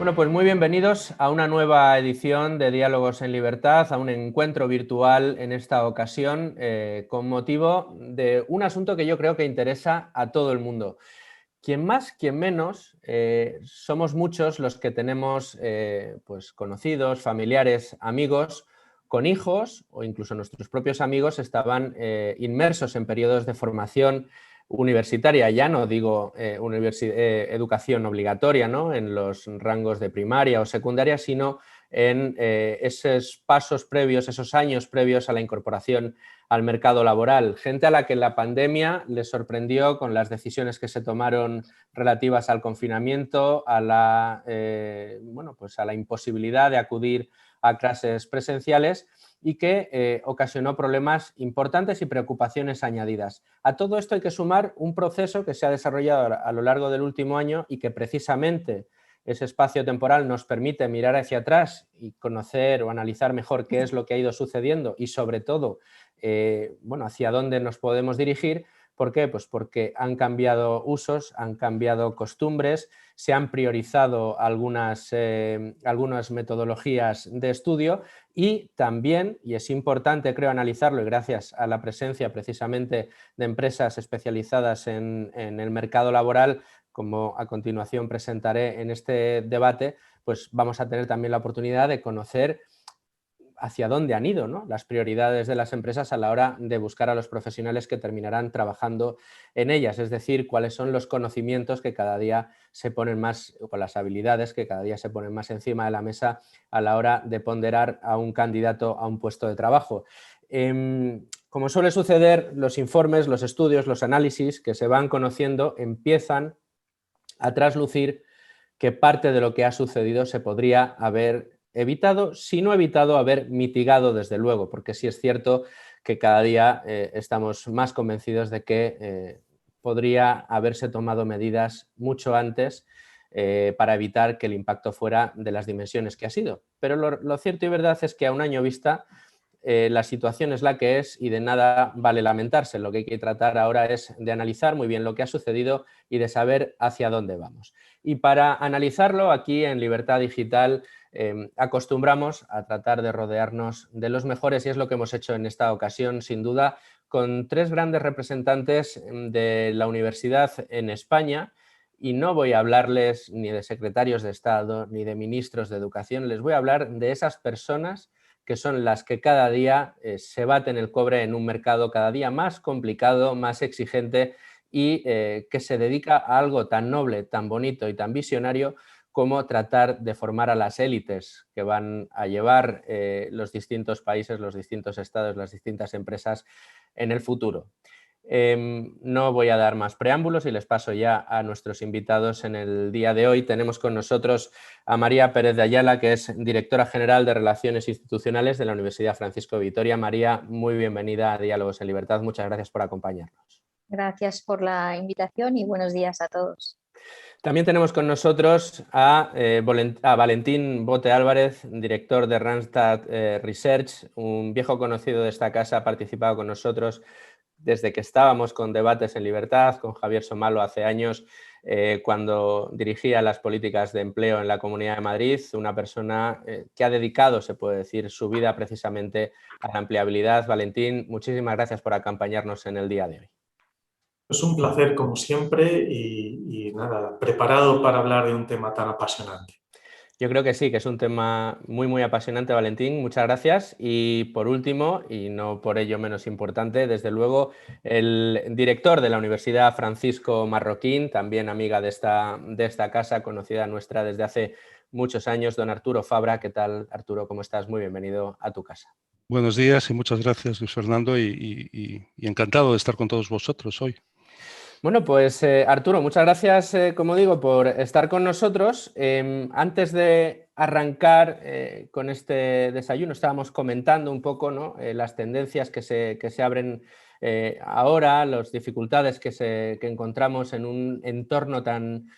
Bueno, pues muy bienvenidos a una nueva edición de Diálogos en Libertad, a un encuentro virtual en esta ocasión con motivo de un asunto que yo creo que interesa a todo el mundo. Quien más, quien menos, somos muchos los que tenemos pues conocidos, familiares, amigos con hijos o incluso nuestros propios amigos estaban inmersos en periodos de formación universitaria, ya no digo educación obligatoria, ¿no?, en los rangos de primaria o secundaria, sino en esos pasos previos, esos años previos a la incorporación al mercado laboral. Gente a la que la pandemia les sorprendió con las decisiones que se tomaron relativas al confinamiento, a la, pues a la imposibilidad de acudir a clases presenciales y que ocasionó problemas importantes y preocupaciones añadidas. A todo esto hay que sumar un proceso que se ha desarrollado a lo largo del último año y que precisamente ese espacio temporal nos permite mirar hacia atrás y conocer o analizar mejor qué es lo que ha ido sucediendo y sobre todo hacia dónde nos podemos dirigir. ¿Por qué? Pues porque han cambiado usos, han cambiado costumbres, se han priorizado algunas metodologías de estudio y también, y es importante creo analizarlo y gracias a la presencia precisamente de empresas especializadas en el mercado laboral, como a continuación presentaré en este debate, pues vamos a tener también la oportunidad de conocer hacia dónde han ido, ¿no?, las prioridades de las empresas a la hora de buscar a los profesionales que terminarán trabajando en ellas, es decir, cuáles son los conocimientos que cada día se ponen más, o las habilidades que cada día se ponen más encima de la mesa a la hora de ponderar a un candidato a un puesto de trabajo. Como suele suceder, los informes, los estudios, los análisis que se van conociendo empiezan a traslucir que parte de lo que ha sucedido se podría haber evitado, si no evitado, haber mitigado desde luego, porque sí es cierto que cada día estamos más convencidos de que podría haberse tomado medidas mucho antes para evitar que el impacto fuera de las dimensiones que ha sido. Pero lo cierto y verdad es que a un año vista la situación es la que es y de nada vale lamentarse. Lo que hay que tratar ahora es de analizar muy bien lo que ha sucedido y de saber hacia dónde vamos. Y para analizarlo, aquí en Libertad Digital acostumbramos a tratar de rodearnos de los mejores y es lo que hemos hecho en esta ocasión, sin duda, con tres grandes representantes de la universidad en España. Y no voy a hablarles ni de secretarios de Estado ni de ministros de Educación, les voy a hablar de esas personas que son las que cada día se baten el cobre en un mercado cada día más complicado, más exigente y que se dedica a algo tan noble, tan bonito y tan visionario como tratar de formar a las élites que van a llevar los distintos países, los distintos estados, las distintas empresas en el futuro. No voy a dar más preámbulos y les paso ya a nuestros invitados en el día de hoy. Tenemos con nosotros a María Pérez de Ayala, que es directora general de Relaciones Institucionales de la Universidad Francisco de Vitoria. María, muy bienvenida a Diálogos en Libertad. Muchas gracias por acompañarnos. Gracias por la invitación y buenos días a todos. También tenemos con nosotros a Valentín Bote Álvarez, director de Randstad Research, un viejo conocido de esta casa, ha participado con nosotros desde que estábamos con Debates en Libertad, con Javier Somalo hace años, cuando dirigía las políticas de empleo en la Comunidad de Madrid, una persona que ha dedicado, se puede decir, su vida precisamente a la empleabilidad. Valentín, muchísimas gracias por acompañarnos en el día de hoy. Es un placer, como siempre, y nada, preparado para hablar de un tema tan apasionante. Yo creo que sí, que es un tema muy, muy apasionante, Valentín. Muchas gracias. Y por último, y no por ello menos importante, desde luego, el director de la Universidad Francisco Marroquín, también amiga de esta casa, conocida nuestra desde hace muchos años, don Arturo Fabra. ¿Qué tal, Arturo? ¿Cómo estás? Muy bienvenido a tu casa. Buenos días y muchas gracias, Luis Fernando, y encantado de estar con todos vosotros hoy. Bueno, pues Arturo, muchas gracias, como digo, por estar con nosotros. Antes de arrancar con este desayuno, estábamos comentando un poco, ¿no?, las tendencias que se abren ahora, las dificultades que encontramos en un entorno tan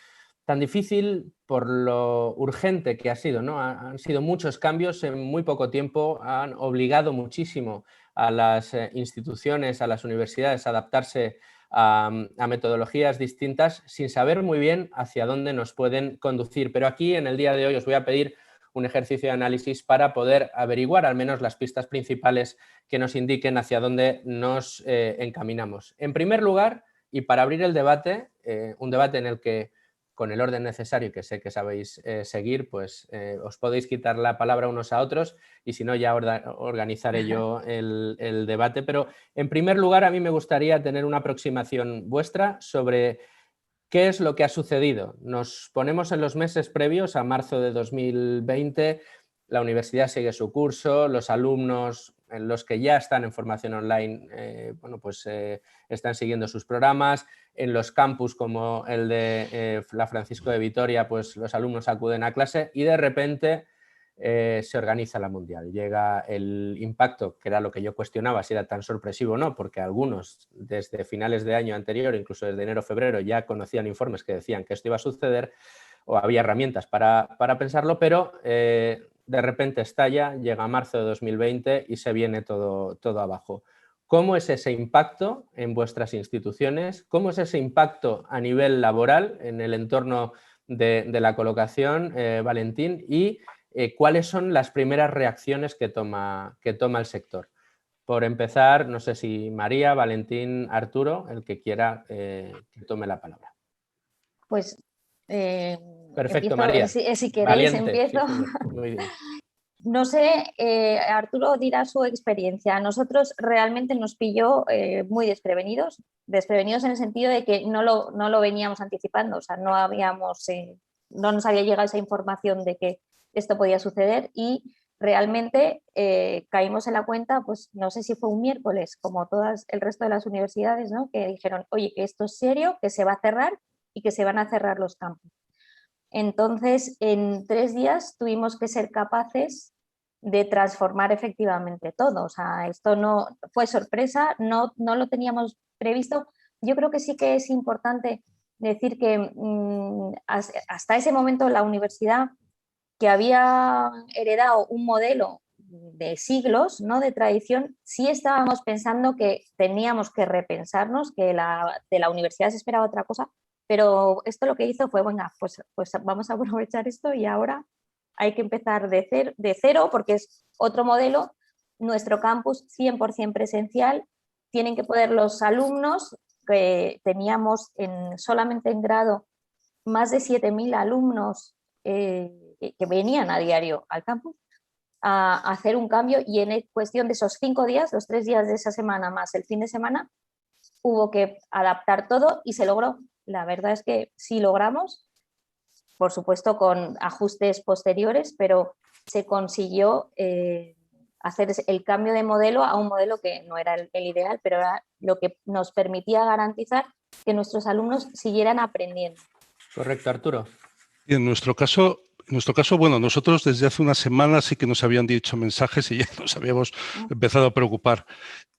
difícil por lo urgente que ha sido, ¿no? Han sido muchos cambios en muy poco tiempo, han obligado muchísimo a las instituciones, a las universidades a adaptarse a metodologías distintas sin saber muy bien hacia dónde nos pueden conducir. Pero aquí, en el día de hoy, os voy a pedir un ejercicio de análisis para poder averiguar al menos las pistas principales que nos indiquen hacia dónde nos encaminamos. En primer lugar, y para abrir el debate, un debate en el que, con el orden necesario que sé que sabéis seguir, pues os podéis quitar la palabra unos a otros y si no ya organizaré yo el debate. Pero en primer lugar a mí me gustaría tener una aproximación vuestra sobre qué es lo que ha sucedido. Nos ponemos en los meses previos a marzo de 2020, la universidad sigue su curso, los alumnos, los que ya están en formación online, están siguiendo sus programas. En los campus como el de la Francisco de Vitoria, pues los alumnos acuden a clase y de repente se organiza la Mundial. Llega el impacto, que era lo que yo cuestionaba, si era tan sorpresivo o no, porque algunos desde finales de año anterior, incluso desde enero o febrero, ya conocían informes que decían que esto iba a suceder o había herramientas para pensarlo, pero de repente estalla, llega marzo de 2020 y se viene todo abajo. ¿Cómo es ese impacto en vuestras instituciones? ¿Cómo es ese impacto a nivel laboral en el entorno de la colocación, Valentín? Y ¿cuáles son las primeras reacciones que toma el sector? Por empezar, no sé si María, Valentín, Arturo, el que quiera que tome la palabra. Pues perfecto, empiezo, María. si queréis, Valiente. empiezo. Sí, muy bien. No sé, Arturo dirá su experiencia. A nosotros realmente nos pilló muy desprevenidos en el sentido de que no lo veníamos anticipando, o sea, no nos había llegado esa información de que esto podía suceder y realmente caímos en la cuenta, pues no sé si fue un miércoles, como todas el resto de las universidades, ¿no? Que dijeron, oye, que esto es serio, que se va a cerrar y que se van a cerrar los campus. Entonces, en 3 días tuvimos que ser capaces de transformar efectivamente todo. O sea, esto no fue sorpresa, no lo teníamos previsto. Yo creo que sí que es importante decir que hasta ese momento la universidad, que había heredado un modelo de siglos, ¿no?, de tradición, sí estábamos pensando que teníamos que repensarnos, que de la universidad se esperaba otra cosa, pero esto lo que hizo fue, venga, pues vamos a aprovechar esto y ahora hay que empezar de cero porque es otro modelo. Nuestro campus 100% presencial, tienen que poder los alumnos, que teníamos solamente en grado más de 7.000 alumnos que venían a diario al campus, a hacer un cambio y en cuestión de esos 5 días, los 3 días de esa semana más el fin de semana, hubo que adaptar todo y se logró. La verdad es que sí logramos, por supuesto con ajustes posteriores, pero se consiguió hacer el cambio de modelo a un modelo que no era el ideal, pero era lo que nos permitía garantizar que nuestros alumnos siguieran aprendiendo. Correcto, Arturo. Y en nuestro caso, bueno, nosotros desde hace unas semanas sí que nos habían dicho mensajes y ya nos habíamos empezado a preocupar.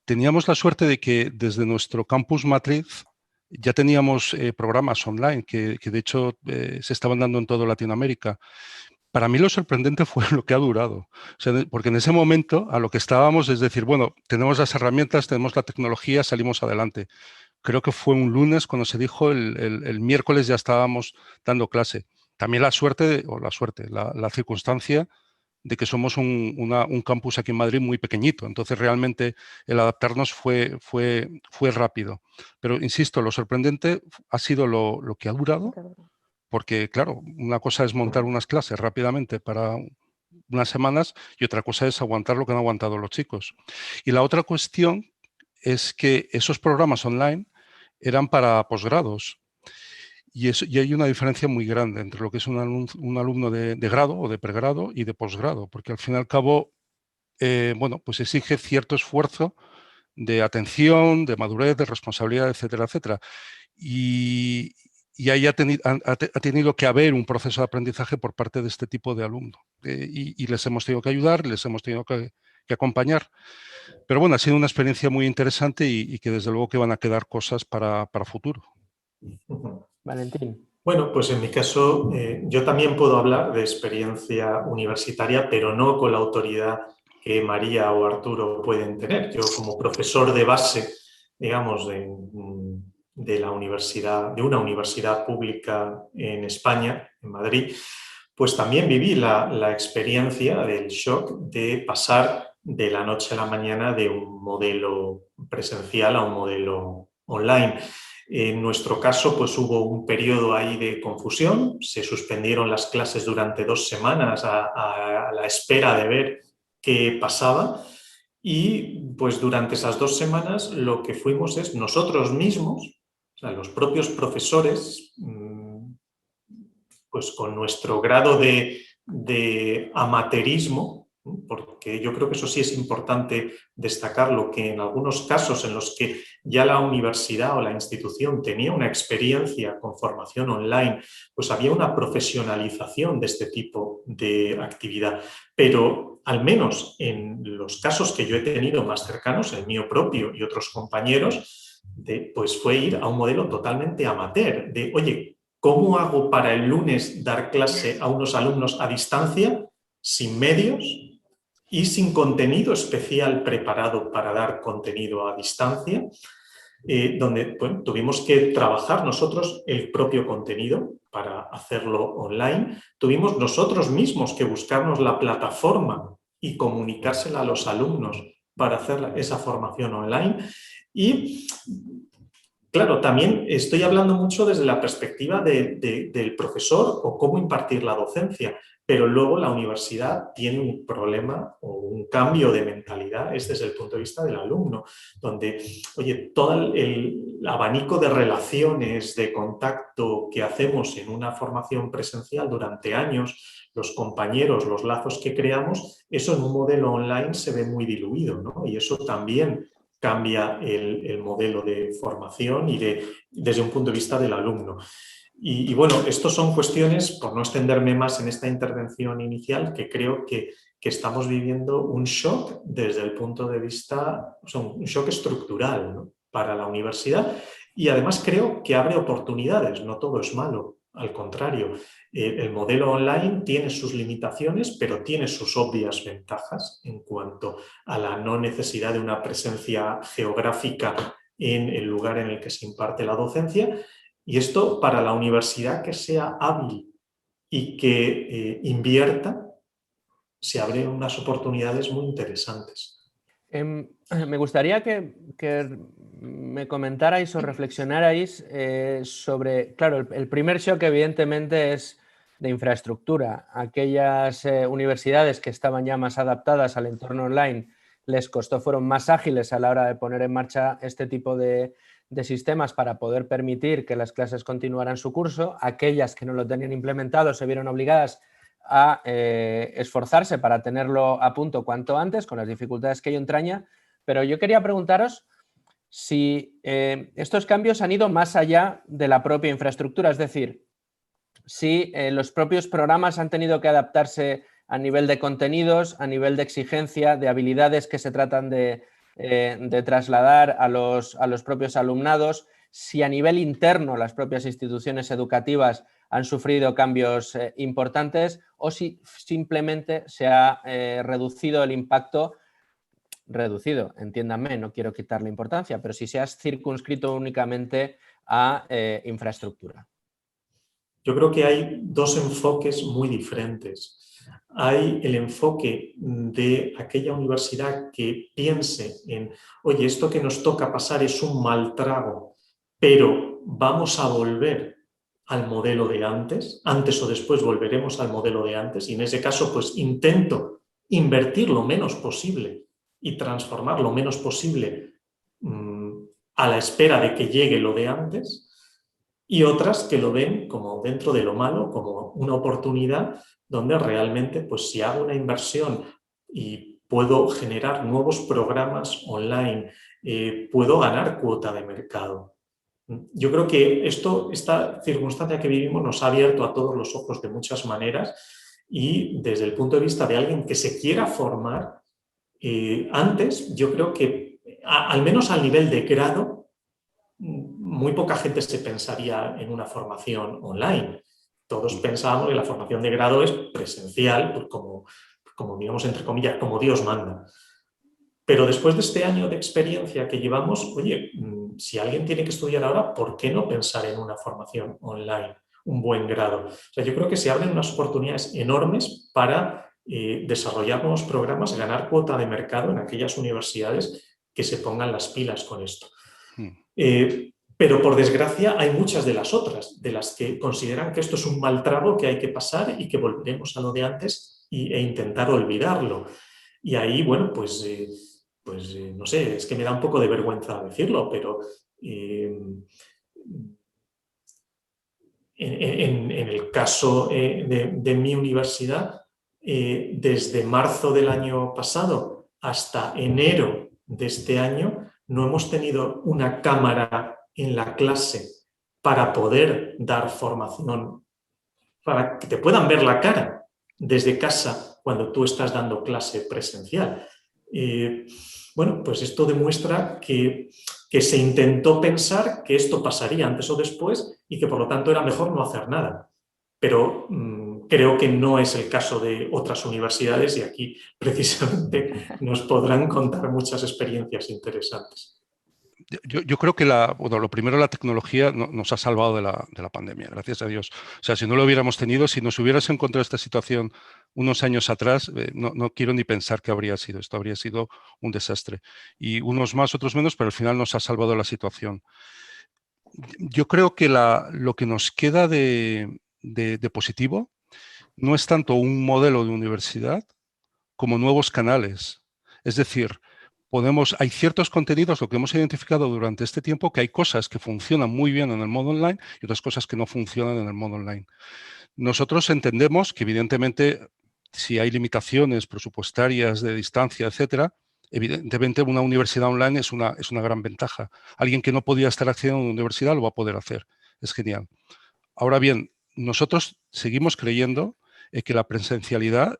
Teníamos la suerte de que desde nuestro campus matriz ya teníamos programas online que de hecho se estaban dando en toda Latinoamérica. Para mí lo sorprendente fue lo que ha durado, o sea, porque en ese momento a lo que estábamos es decir, bueno, tenemos las herramientas, tenemos la tecnología, salimos adelante. Creo que fue un lunes cuando se dijo, el miércoles ya estábamos dando clase. También la circunstancia de que somos un campus aquí en Madrid muy pequeñito, entonces realmente el adaptarnos fue rápido. Pero insisto, lo sorprendente ha sido lo que ha durado, porque claro, una cosa es montar unas clases rápidamente para unas semanas y otra cosa es aguantar lo que han aguantado los chicos. Y la otra cuestión es que esos programas online eran para posgrados. Y hay una diferencia muy grande entre lo que es un alumno de grado o de pregrado y de posgrado, porque al fin y al cabo, pues exige cierto esfuerzo de atención, de madurez, de responsabilidad, etcétera, etcétera. Y ahí ha tenido que haber un proceso de aprendizaje por parte de este tipo de alumnos. Y les hemos tenido que ayudar, les hemos tenido que acompañar. Pero bueno, ha sido una experiencia muy interesante y que desde luego que van a quedar cosas para futuro. Valentín. Bueno, pues en mi caso yo también puedo hablar de experiencia universitaria, pero no con la autoridad que María o Arturo pueden tener. Yo como profesor de base, digamos, de una universidad pública en España, en Madrid, pues también viví la experiencia del shock de pasar de la noche a la mañana de un modelo presencial a un modelo online. En nuestro caso, pues hubo un periodo ahí de confusión, se suspendieron las clases durante 2 semanas a la espera de ver qué pasaba, y pues durante esas 2 semanas lo que fuimos es nosotros mismos, o sea, los propios profesores, pues con nuestro grado de amateurismo, porque yo creo que eso sí es importante destacarlo, que en algunos casos en los que ya la universidad o la institución tenía una experiencia con formación online, pues había una profesionalización de este tipo de actividad. Pero al menos en los casos que yo he tenido más cercanos, el mío propio y otros compañeros, pues fue ir a un modelo totalmente amateur, de oye, ¿cómo hago para el lunes dar clase a unos alumnos a distancia, sin medios y sin contenido especial preparado para dar contenido a distancia? Donde bueno, tuvimos que trabajar nosotros el propio contenido para hacerlo online. Tuvimos nosotros mismos que buscarnos la plataforma y comunicársela a los alumnos para hacer esa formación online. Y claro, también estoy hablando mucho desde la perspectiva del profesor o cómo impartir la docencia, pero luego la universidad tiene un problema o un cambio de mentalidad, es desde el punto de vista del alumno, donde, oye, todo el abanico de relaciones, de contacto que hacemos en una formación presencial durante años, los compañeros, los lazos que creamos, eso en un modelo online se ve muy diluido, ¿no? Y eso también cambia el modelo de formación y desde un punto de vista del alumno. Y bueno, estas son cuestiones, por no extenderme más en esta intervención inicial, que creo que estamos viviendo un shock desde el punto de vista, o sea, un shock estructural, ¿no?, para la universidad, y además creo que abre oportunidades, no todo es malo, al contrario. El modelo online tiene sus limitaciones, pero tiene sus obvias ventajas en cuanto a la no necesidad de una presencia geográfica en el lugar en el que se imparte la docencia. Y esto, para la universidad que sea hábil y que invierta, se abren unas oportunidades muy interesantes. Me gustaría que me comentarais o reflexionarais sobre, claro, el primer shock evidentemente es de infraestructura. Aquellas universidades que estaban ya más adaptadas al entorno online les costó, fueron más ágiles a la hora de poner en marcha este tipo de sistemas para poder permitir que las clases continuaran su curso. Aquellas que no lo tenían implementado se vieron obligadas a esforzarse para tenerlo a punto cuanto antes, con las dificultades que ello entraña, pero yo quería preguntaros si estos cambios han ido más allá de la propia infraestructura, es decir, si los propios programas han tenido que adaptarse a nivel de contenidos, a nivel de exigencia, de habilidades que se tratan de trasladar a los propios alumnados, si a nivel interno las propias instituciones educativas han sufrido cambios importantes o si simplemente se ha reducido el impacto, entiéndanme, no quiero quitarle importancia, pero si se ha circunscrito únicamente a infraestructura. Yo creo que hay 2 enfoques muy diferentes. Hay el enfoque de aquella universidad que piense en, oye, esto que nos toca pasar es un mal trago, pero vamos a volver al modelo de antes o después volveremos al modelo de antes, y en ese caso pues intento invertir lo menos posible y transformar lo menos posible a la espera de que llegue lo de antes. Y otras que lo ven como dentro de lo malo, como una oportunidad donde realmente, pues si hago una inversión y puedo generar nuevos programas online, puedo ganar cuota de mercado. Yo creo que esta circunstancia que vivimos nos ha abierto a todos los ojos de muchas maneras, y desde el punto de vista de alguien que se quiera formar, antes yo creo que, al menos al nivel de grado, muy poca gente se pensaría en una formación online. Todos pensábamos que la formación de grado es presencial, pues como digamos, entre comillas, como Dios manda. Pero después de este año de experiencia que llevamos, oye, si alguien tiene que estudiar ahora, ¿por qué no pensar en una formación online, un buen grado? O sea, yo creo que se abren unas oportunidades enormes para desarrollar nuevos programas y ganar cuota de mercado en aquellas universidades que se pongan las pilas con esto. Pero por desgracia hay muchas de las otras, de las que consideran que esto es un mal trago que hay que pasar y que volveremos a lo de antes e intentar olvidarlo. Y ahí, bueno, pues no sé, es que me da un poco de vergüenza decirlo, pero en el caso de mi universidad, desde marzo del año pasado hasta enero de este año, no hemos tenido una cámara en la clase para poder dar formación, para que te puedan ver la cara desde casa cuando tú estás dando clase presencial. Bueno, pues esto demuestra que se intentó pensar que esto pasaría antes o después y que por lo tanto era mejor no hacer nada. Pero creo que no es el caso de otras universidades y aquí precisamente nos podrán contar muchas experiencias interesantes. Yo creo que lo primero, la tecnología nos ha salvado de la pandemia, gracias a Dios. O sea, si no lo hubiéramos tenido, si nos hubieras encontrado esta situación unos años atrás, no quiero ni pensar qué habría sido. Esto habría sido un desastre. Y unos más, otros menos, pero al final nos ha salvado la situación. Yo creo que lo que nos queda de positivo no es tanto un modelo de universidad como nuevos canales. Es decir, hay ciertos contenidos, lo que hemos identificado durante este tiempo, que hay cosas que funcionan muy bien en el modo online y otras cosas que no funcionan en el modo online. Nosotros entendemos que, evidentemente, si hay limitaciones presupuestarias de distancia, etcétera, evidentemente una universidad online es una gran ventaja. Alguien que no podía estar accediendo a una universidad lo va a poder hacer. Es genial. Ahora bien, nosotros seguimos creyendo que la presencialidad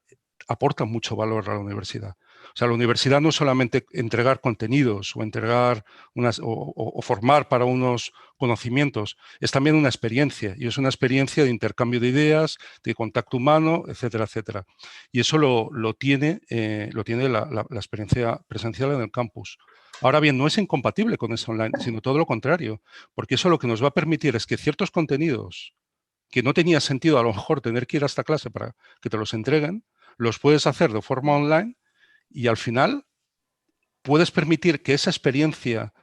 aporta mucho valor a la universidad. O sea, la universidad no es solamente entregar contenidos o entregar o formar para unos conocimientos, es también una experiencia, y es una experiencia de intercambio de ideas, de contacto humano, etcétera, etcétera. Y eso lo tiene la experiencia presencial en el campus. Ahora bien, no es incompatible con eso online, sino todo lo contrario, porque eso lo que nos va a permitir es que ciertos contenidos que no tenía sentido a lo mejor tener que ir a esta clase para que te los entreguen, los puedes hacer de forma online y al final puedes permitir que esa experiencia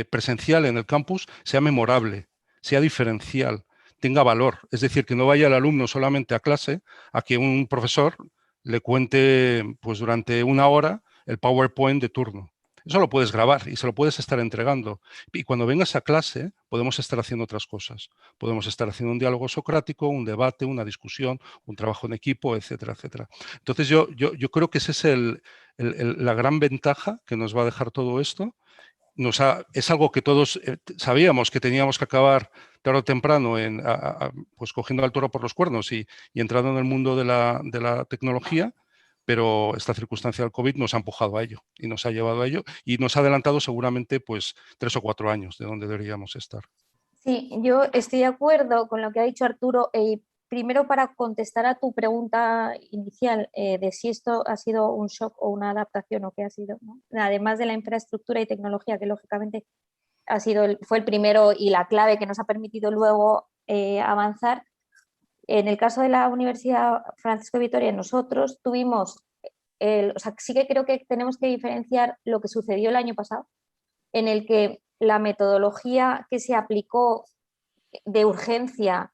presencial en el campus sea memorable, sea diferencial, tenga valor. Es decir, que no vaya el alumno solamente a clase a que un profesor le cuente pues, durante una hora el PowerPoint de turno. Eso lo puedes grabar y se lo puedes estar entregando. Y cuando vengas a clase podemos estar haciendo otras cosas. Podemos estar haciendo un diálogo socrático, un debate, una discusión, un trabajo en equipo, etcétera, etcétera. Entonces yo creo que ese es la gran ventaja que nos va a dejar todo esto. Es algo que todos sabíamos que teníamos que acabar tarde o temprano pues cogiendo al toro por los cuernos y entrando en el mundo de la tecnología, pero esta circunstancia del COVID nos ha empujado a ello y nos ha llevado a ello y nos ha adelantado seguramente pues 3 o 4 años de donde deberíamos estar. Sí, yo estoy de acuerdo con lo que ha dicho Arturo. Primero, para contestar a tu pregunta inicial de si esto ha sido un shock o una adaptación o qué ha sido, ¿no? Además de la infraestructura y tecnología, que lógicamente fue el primero y la clave que nos ha permitido luego avanzar. En el caso de la Universidad Francisco de Vitoria, nosotros tuvimos, o sea, sí que creo que tenemos que diferenciar lo que sucedió el año pasado, en el que la metodología que se aplicó de urgencia,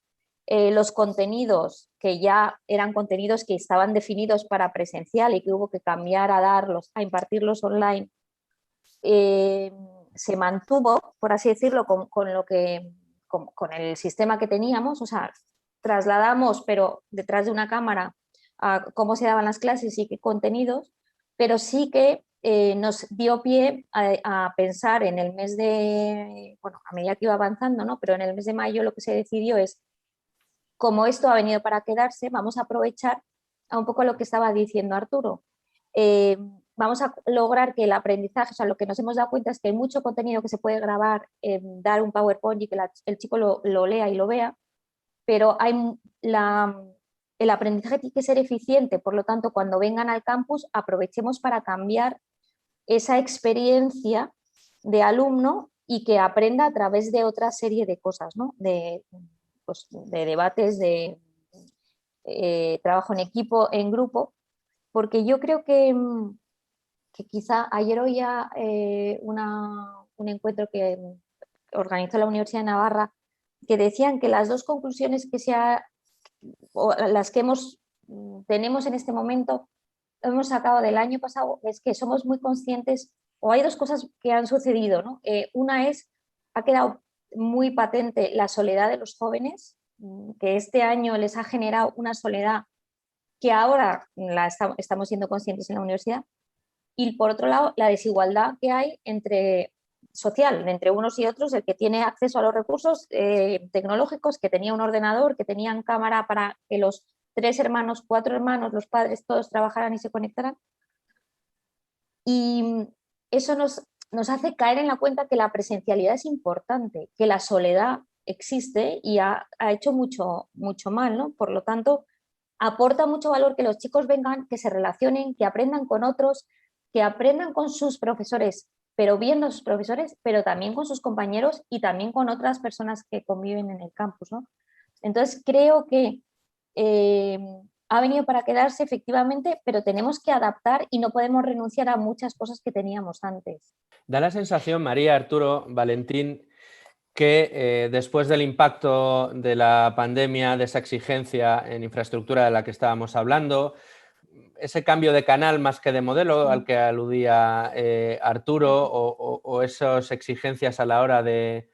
los contenidos que ya eran contenidos que estaban definidos para presencial y que hubo que cambiar a impartirlos online, se mantuvo, por así decirlo, con el sistema que teníamos. O sea, trasladamos, pero detrás de una cámara, a cómo se daban las clases y qué contenidos, pero sí que nos dio pie a pensar en el mes de, bueno, a medida que iba avanzando, ¿no? Pero en el mes de mayo lo que se decidió es, como esto ha venido para quedarse, vamos a aprovechar a un poco lo que estaba diciendo Arturo. Vamos a lograr que el aprendizaje, o sea, lo que nos hemos dado cuenta es que hay mucho contenido que se puede grabar, dar un PowerPoint y que el chico lo lea y lo vea, pero el aprendizaje tiene que ser eficiente. Por lo tanto, cuando vengan al campus, aprovechemos para cambiar esa experiencia de alumno y que aprenda a través de otra serie de cosas, ¿no? Pues, de debates, de trabajo en equipo, en grupo, porque yo creo que quizá ayer oía un encuentro que organizó la Universidad de Navarra, que decían que las dos conclusiones o las que tenemos en este momento, hemos sacado del año pasado, es que somos muy conscientes, o hay dos cosas que han sucedido, ¿no? Una ha quedado muy patente la soledad de los jóvenes, que este año les ha generado una soledad que ahora estamos siendo conscientes en la universidad, y por otro lado la desigualdad que hay social, entre unos y otros, el que tiene acceso a los recursos tecnológicos, que tenía un ordenador, que tenían cámara para que los 3 hermanos, 4 hermanos, los padres, todos trabajaran y se conectaran. Y eso nos hace caer en la cuenta que la presencialidad es importante, que la soledad existe y ha hecho mucho, mucho mal, ¿no? Por lo tanto, aporta mucho valor que los chicos vengan, que se relacionen, que aprendan con otros, que aprendan con sus profesores, pero viendo a sus profesores, pero también con sus compañeros y también con otras personas que conviven en el campus, ¿no? Entonces creo que ha venido para quedarse efectivamente, pero tenemos que adaptar y no podemos renunciar a muchas cosas que teníamos antes. Da la sensación, María, Arturo, Valentín, que después del impacto de la pandemia, de esa exigencia en infraestructura de la que estábamos hablando, ese cambio de canal más que de modelo al que aludía Arturo, o esas exigencias a la hora de,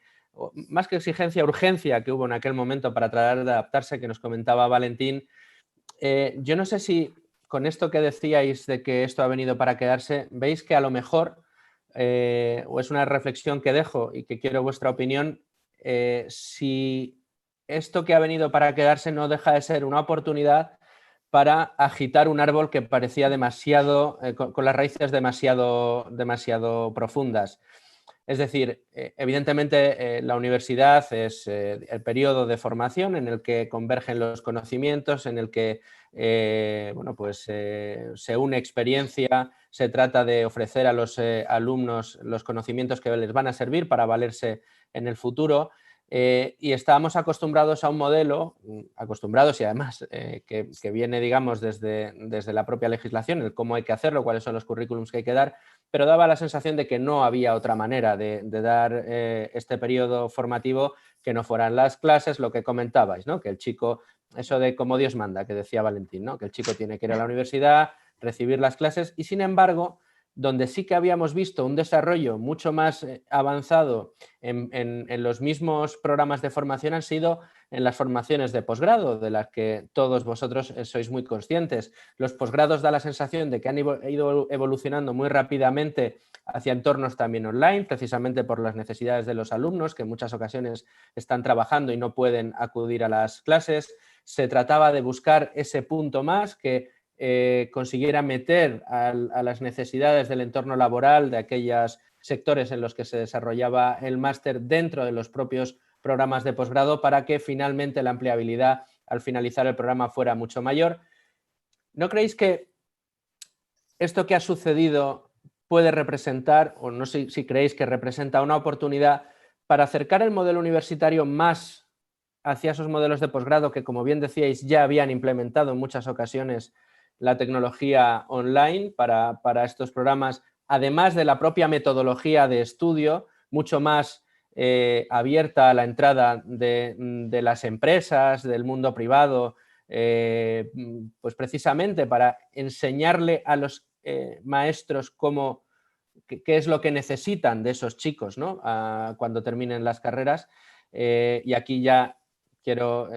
más que exigencia, urgencia que hubo en aquel momento para tratar de adaptarse, que nos comentaba Valentín, yo no sé si con esto que decíais de que esto ha venido para quedarse, veis que a lo mejor, o es una reflexión que dejo y que quiero vuestra opinión, si esto que ha venido para quedarse no deja de ser una oportunidad para agitar un árbol que parecía demasiado, con las raíces demasiado profundas. Es decir, evidentemente la universidad es el periodo de formación en el que convergen los conocimientos, en el que bueno, pues, se une experiencia, se trata de ofrecer a los alumnos los conocimientos que les van a servir para valerse en el futuro. Y estábamos acostumbrados a un modelo, acostumbrados y además que viene, digamos, desde la propia legislación, el cómo hay que hacerlo, cuáles son los currículums que hay que dar, pero daba la sensación de que no había otra manera de dar este periodo formativo que no fueran las clases, lo que comentabais, ¿no? Que el chico, eso de como Dios manda, que decía Valentín, ¿no? Que el chico tiene que ir a la universidad, recibir las clases, y sin embargo, donde sí que habíamos visto un desarrollo mucho más avanzado en los mismos programas de formación han sido en las formaciones de posgrado, de las que todos vosotros sois muy conscientes. Los posgrados da la sensación de que han ido evolucionando muy rápidamente hacia entornos también online, precisamente por las necesidades de los alumnos, que en muchas ocasiones están trabajando y no pueden acudir a las clases. Se trataba de buscar ese punto más que consiguiera meter a las necesidades del entorno laboral de aquellos sectores en los que se desarrollaba el máster dentro de los propios programas de posgrado para que finalmente la empleabilidad al finalizar el programa fuera mucho mayor. ¿No creéis que esto que ha sucedido puede representar, o no sé si creéis que representa una oportunidad para acercar el modelo universitario más hacia esos modelos de posgrado que, como bien decíais, ya habían implementado en muchas ocasiones la tecnología online para estos programas, además de la propia metodología de estudio, mucho más abierta a la entrada de las empresas, del mundo privado, pues precisamente para enseñarle a los maestros qué es lo que necesitan de esos chicos, ¿no? Cuando terminen las carreras. Y aquí ya quiero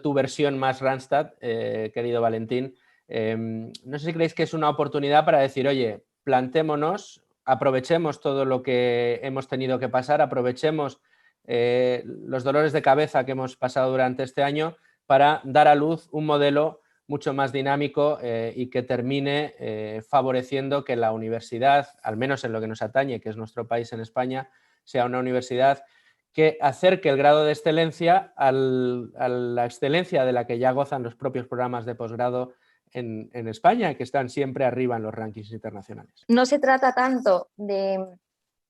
tu versión más Randstad, querido Valentín. No sé si creéis que es una oportunidad para decir, oye, plantémonos, aprovechemos todo lo que hemos tenido que pasar, aprovechemos los dolores de cabeza que hemos pasado durante este año para dar a luz un modelo mucho más dinámico y que termine favoreciendo que la universidad, al menos en lo que nos atañe, que es nuestro país en España, sea una universidad que acerque el grado de excelencia a la excelencia de la que ya gozan los propios programas de posgrado en España, que están siempre arriba en los rankings internacionales. No se trata tanto de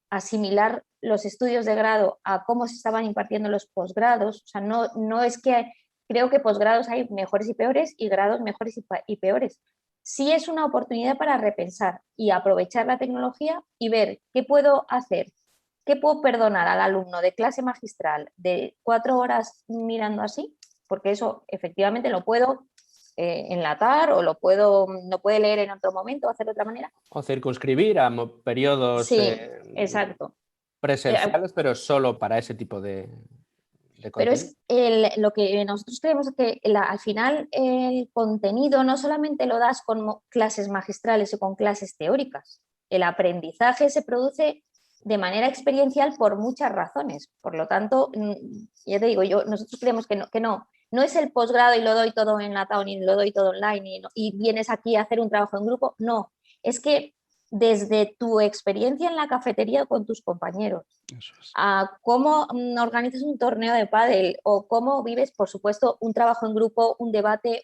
asimilar los estudios de grado a cómo se estaban impartiendo los posgrados. O sea, no es que creo que posgrados hay mejores y peores y grados mejores y peores. Sí es una oportunidad para repensar y aprovechar la tecnología y ver qué puedo hacer, qué puedo perdonar al alumno de clase magistral de 4 horas mirando así, porque eso efectivamente lo puedo enlatar o lo puede leer en otro momento o hacer de otra manera. O circunscribir a periodos Sí, exacto. presenciales, pero solo para ese tipo de Pero contenido. es lo que nosotros creemos que al final el contenido no solamente lo das con clases magistrales o con clases teóricas. El aprendizaje se produce de manera experiencial por muchas razones. Por lo tanto, ya te digo, nosotros creemos que no es el posgrado y lo doy todo enlatado ni lo doy todo online y vienes aquí a hacer un trabajo en grupo. No, es que desde tu experiencia en la cafetería con tus compañeros, a cómo organizas un torneo de pádel o cómo vives, por supuesto, un trabajo en grupo, un debate,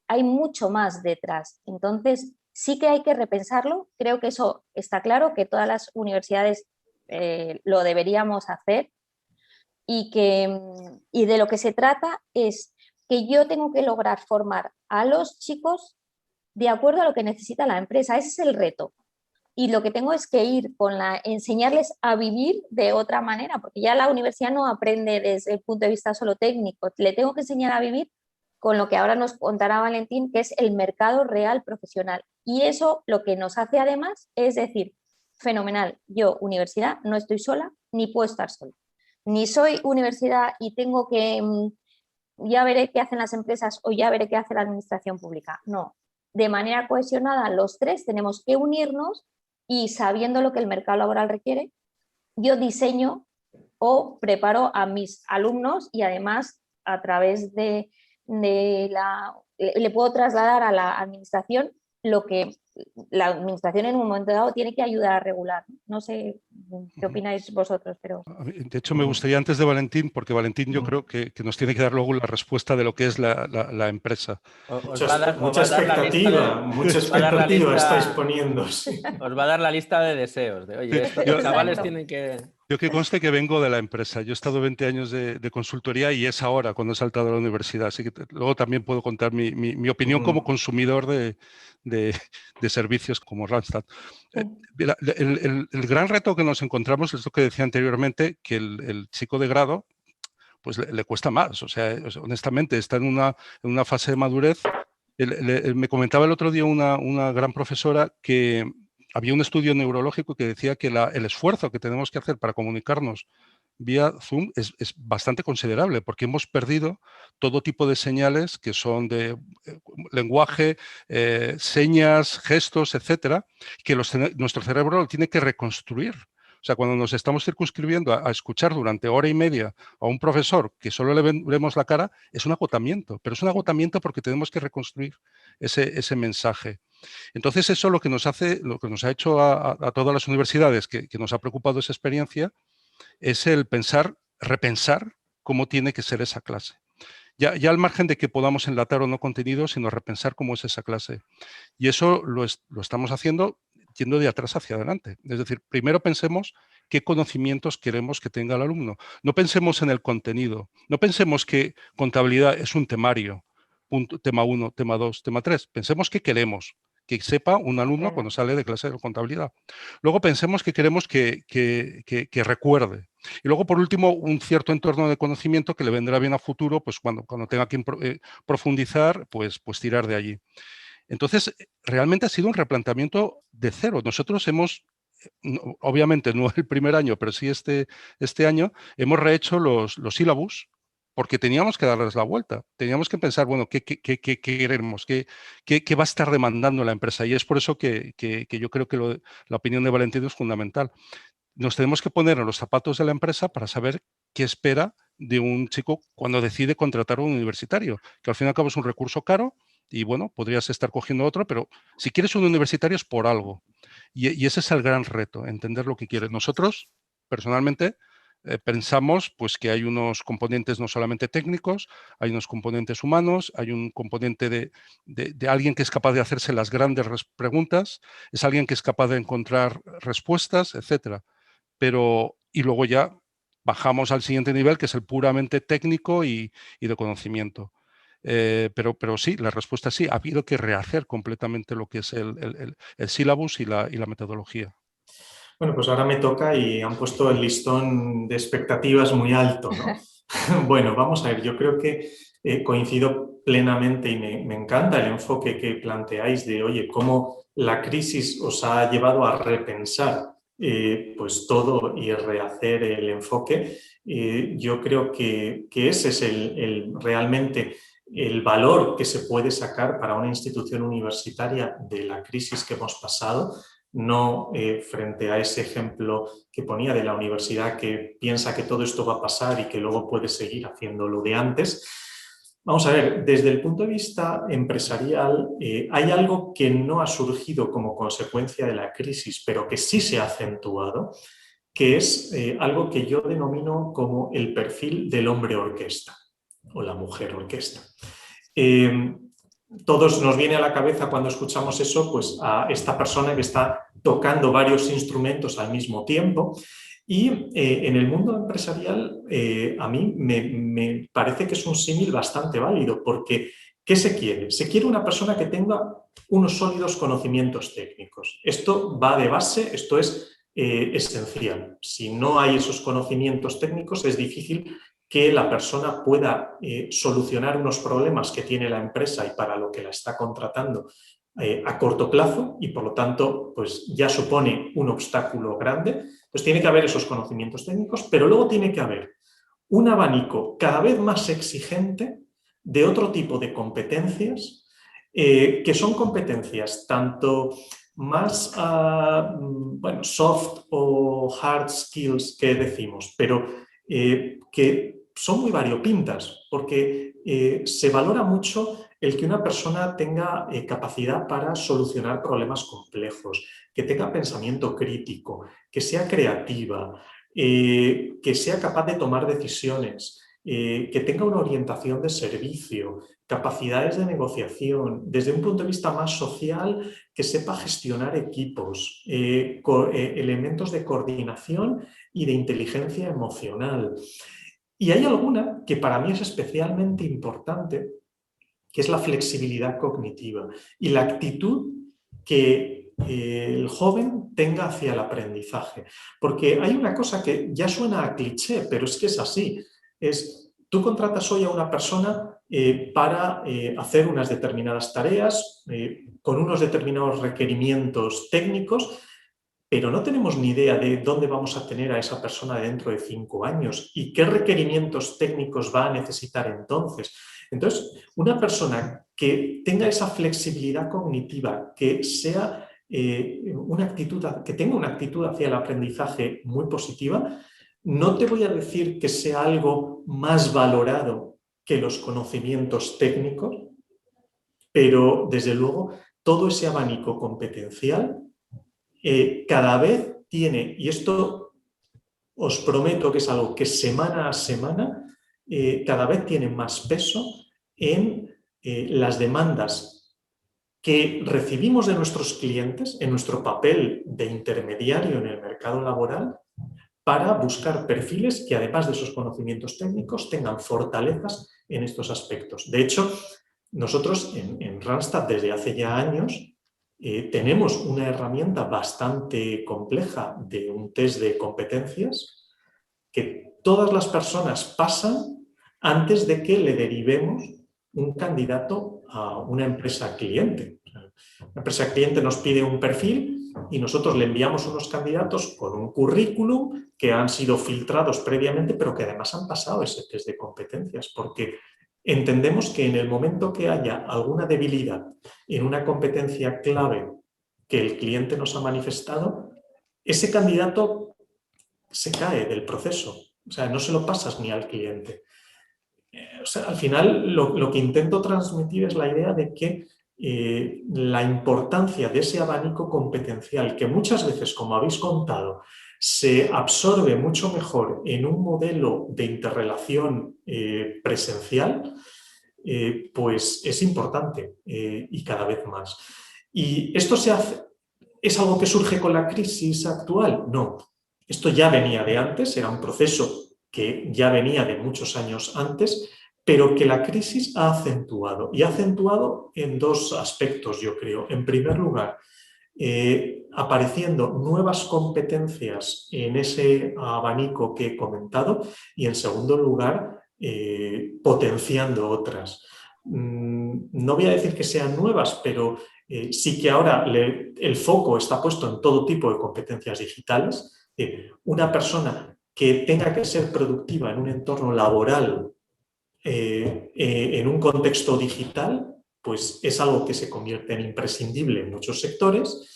hay mucho más detrás. Entonces, sí que hay que repensarlo. Creo que eso está claro, que todas las universidades lo deberíamos hacer y de lo que se trata es que yo tengo que lograr formar a los chicos de acuerdo a lo que necesita la empresa. Ese es el reto. Y lo que tengo es que ir enseñarles a vivir de otra manera, porque ya la universidad no aprende desde el punto de vista solo técnico, le tengo que enseñar a vivir con lo que ahora nos contará Valentín, que es el mercado real profesional. Y eso lo que nos hace además es decir, fenomenal, yo universidad no estoy sola, ni puedo estar sola. Ni soy universidad y tengo que, ya veré qué hacen las empresas o ya veré qué hace la administración pública. No, de manera cohesionada los tres tenemos que unirnos y sabiendo lo que el mercado laboral requiere, yo diseño o preparo a mis alumnos y además a través le puedo trasladar a la administración lo que la administración en un momento dado tiene que ayudar a regular. No sé qué opináis vosotros, pero... De hecho, me gustaría antes de Valentín, porque Valentín yo creo que nos tiene que dar luego la respuesta de lo que es la empresa. Mucha expectativa estáis poniendo. Sí. Os va a dar la lista de deseos. De, oye, estos chavales tienen que... Yo que conste que vengo de la empresa. Yo he estado 20 años de consultoría y es ahora cuando he saltado a la universidad. Así que luego también puedo contar mi opinión como consumidor de servicios como Randstad. El gran reto que nos encontramos es lo que decía anteriormente, que el chico de grado pues le cuesta más. O sea, honestamente, está en una fase de madurez. Me comentaba el otro día una gran profesora que había un estudio neurológico que decía que el esfuerzo que tenemos que hacer para comunicarnos vía Zoom es bastante considerable porque hemos perdido todo tipo de señales que son de lenguaje, señas, gestos, etcétera, que nuestro cerebro lo tiene que reconstruir. O sea, cuando nos estamos circunscribiendo a escuchar durante hora y media a un profesor que solo le vemos la cara, es un agotamiento, pero es un agotamiento porque tenemos que reconstruir ese mensaje. Entonces, eso lo que nos ha hecho a todas las universidades, que nos ha preocupado esa experiencia, es el repensar cómo tiene que ser esa clase. Ya al margen de que podamos enlatar o no contenido, sino repensar cómo es esa clase. Y eso lo estamos haciendo yendo de atrás hacia adelante. Es decir, primero pensemos qué conocimientos queremos que tenga el alumno. No pensemos en el contenido. No pensemos que contabilidad es un temario, tema 1, tema 2, tema 3. Pensemos qué queremos que sepa un alumno cuando sale de clase de contabilidad. Luego pensemos que queremos que recuerde. Y luego, por último, un cierto entorno de conocimiento que le vendrá bien a futuro, pues cuando tenga que profundizar, pues tirar de allí. Entonces, realmente ha sido un replanteamiento de cero. Nosotros obviamente no el primer año, pero sí este año, hemos rehecho los sílabus porque teníamos que darles la vuelta. Teníamos que pensar, bueno, ¿qué queremos? ¿Qué va a estar demandando la empresa? Y es por eso que yo creo que la opinión de Valentín es fundamental. Nos tenemos que poner en los zapatos de la empresa para saber qué espera de un chico cuando decide contratar a un universitario, que al fin y al cabo es un recurso caro y bueno, podrías estar cogiendo otro, pero si quieres un universitario es por algo. Y ese es el gran reto, entender lo que quiere. Nosotros, personalmente, pensamos pues, que hay unos componentes no solamente técnicos, hay unos componentes humanos, hay un componente de alguien que es capaz de hacerse las grandes preguntas, es alguien que es capaz de encontrar respuestas, etcétera. Pero y luego ya bajamos al siguiente nivel, que es el puramente técnico y de conocimiento. Pero sí, la respuesta es sí, ha habido que rehacer completamente lo que es el sílabus y la metodología. Bueno, pues ahora me toca y han puesto el listón de expectativas muy alto, ¿no? Bueno, vamos a ver, yo creo que coincido plenamente y me encanta el enfoque que planteáis de, oye, cómo la crisis os ha llevado a repensar pues todo y rehacer el enfoque. Yo creo que ese es realmente el valor que se puede sacar para una institución universitaria de la crisis que hemos pasado, no frente a ese ejemplo que ponía de la universidad que piensa que todo esto va a pasar y que luego puede seguir haciendo lo de antes. Vamos a ver, desde el punto de vista empresarial, hay algo que no ha surgido como consecuencia de la crisis, pero que sí se ha acentuado, que es algo que yo denomino como el perfil del hombre orquesta o la mujer orquesta. Todos nos viene a la cabeza cuando escuchamos eso, pues a esta persona que está tocando varios instrumentos al mismo tiempo. Y en el mundo empresarial a mí me parece que es un símil bastante válido, porque ¿qué se quiere? Se quiere una persona que tenga unos sólidos conocimientos técnicos. Esto va de base, esto es esencial. Si no hay esos conocimientos técnicos, es difícil que la persona pueda solucionar unos problemas que tiene la empresa y para lo que la está contratando a corto plazo, y por lo tanto pues ya supone un obstáculo grande. Entonces tiene que haber esos conocimientos técnicos, pero luego tiene que haber un abanico cada vez más exigente de otro tipo de competencias, que son competencias tanto más soft o hard skills que decimos, pero que son muy variopintas, porque se valora mucho el que una persona tenga capacidad para solucionar problemas complejos, que tenga pensamiento crítico, que sea creativa, que sea capaz de tomar decisiones, que tenga una orientación de servicio, capacidades de negociación, desde un punto de vista más social, que sepa gestionar equipos, elementos de coordinación y de inteligencia emocional. Y hay alguna que para mí es especialmente importante, que es la flexibilidad cognitiva y la actitud que el joven tenga hacia el aprendizaje. Porque hay una cosa que ya suena a cliché, pero es que es así. Tú contratas hoy a una persona para hacer unas determinadas tareas con unos determinados requerimientos técnicos, pero no tenemos ni idea de dónde vamos a tener a esa persona dentro de 5 años y qué requerimientos técnicos va a necesitar entonces. Entonces, una persona que tenga esa flexibilidad cognitiva, que sea que tenga una actitud hacia el aprendizaje muy positiva, no te voy a decir que sea algo más valorado que los conocimientos técnicos, pero desde luego todo ese abanico competencial cada vez tiene, y esto os prometo que es algo que semana a semana cada vez tiene más peso en las demandas que recibimos de nuestros clientes en nuestro papel de intermediario en el mercado laboral, para buscar perfiles que, además de esos conocimientos técnicos, tengan fortalezas en estos aspectos. De hecho, nosotros en Randstad desde hace ya años tenemos una herramienta bastante compleja de un test de competencias que todas las personas pasan antes de que le derivemos un candidato a una empresa cliente. La empresa cliente nos pide un perfil y nosotros le enviamos unos candidatos con un currículum que han sido filtrados previamente, pero que además han pasado ese test de competencias, porque entendemos que en el momento que haya alguna debilidad en una competencia clave que el cliente nos ha manifestado, ese candidato se cae del proceso. O sea, no se lo pasas ni al cliente. O sea, al final lo que intento transmitir es la idea de que la importancia de ese abanico competencial, que muchas veces, como habéis contado, se absorbe mucho mejor en un modelo de interrelación presencial, pues es importante y cada vez más. ¿Y esto ¿es algo que surge con la crisis actual? No. Esto ya venía de antes, era un proceso que ya venía de muchos años antes, pero que la crisis ha acentuado. Y ha acentuado en dos aspectos, yo creo. En primer lugar, apareciendo nuevas competencias en ese abanico que he comentado, y en segundo lugar, potenciando otras. No voy a decir que sean nuevas, pero sí que ahora el foco está puesto en todo tipo de competencias digitales. Una persona que tenga que ser productiva en un entorno laboral, en un contexto digital, pues es algo que se convierte en imprescindible en muchos sectores,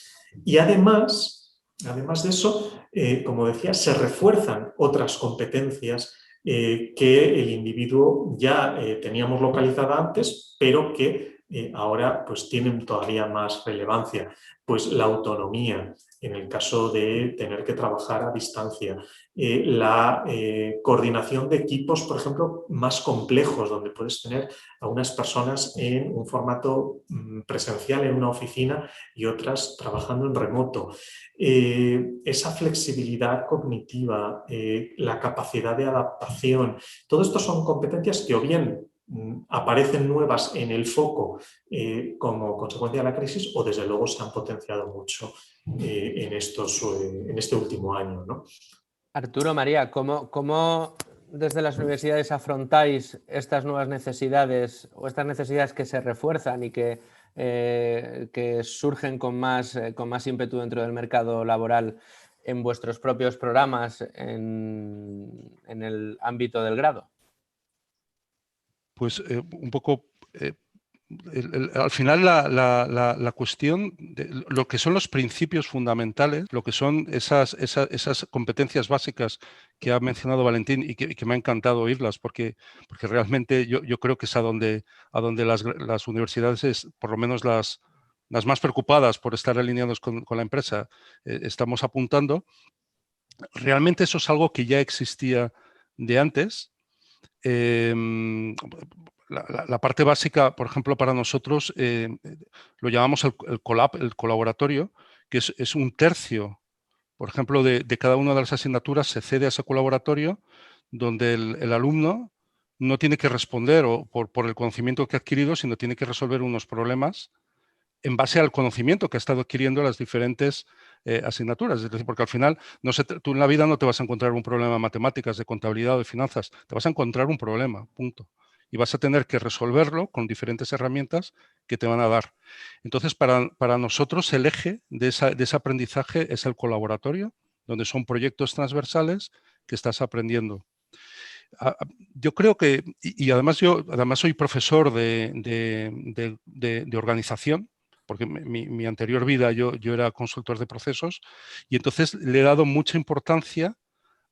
y además de eso, como decía, se refuerzan otras competencias que el individuo ya teníamos localizada antes, pero que ahora pues tienen todavía más relevancia. Pues la autonomía, en el caso de tener que trabajar a distancia, la coordinación de equipos, por ejemplo, más complejos, donde puedes tener a unas personas en un formato presencial en una oficina y otras trabajando en remoto. Esa flexibilidad cognitiva, la capacidad de adaptación, todo esto son competencias que o bien aparecen nuevas en el foco como consecuencia de la crisis, o desde luego se han potenciado mucho en este último año, ¿no? Arturo, María, ¿cómo desde las universidades afrontáis estas nuevas necesidades o estas necesidades que se refuerzan y que surgen con más ímpetu dentro del mercado laboral en vuestros propios programas en el ámbito del grado? Pues un poco... al final la cuestión de lo que son los principios fundamentales, lo que son esas competencias básicas que ha mencionado Valentín y que me ha encantado oírlas, porque realmente yo creo que es a donde las universidades, por lo menos las más preocupadas por estar alineados con la empresa, estamos apuntando. Realmente eso es algo que ya existía de antes. La parte básica, por ejemplo, para nosotros lo llamamos el colaboratorio, que es un tercio, por ejemplo, de cada una de las asignaturas se cede a ese colaboratorio, donde el alumno no tiene que responder por el conocimiento que ha adquirido, sino tiene que resolver unos problemas en base al conocimiento que ha estado adquiriendo las diferentes asignaturas. Es decir, porque al final tú en la vida no te vas a encontrar un problema de matemáticas, de contabilidad o de finanzas, te vas a encontrar un problema, punto. Y vas a tener que resolverlo con diferentes herramientas que te van a dar. Entonces, para nosotros el eje de ese aprendizaje es el colaboratorio, donde son proyectos transversales que estás aprendiendo. Yo creo que, y además soy profesor de organización, porque mi anterior vida yo era consultor de procesos, y entonces le he dado mucha importancia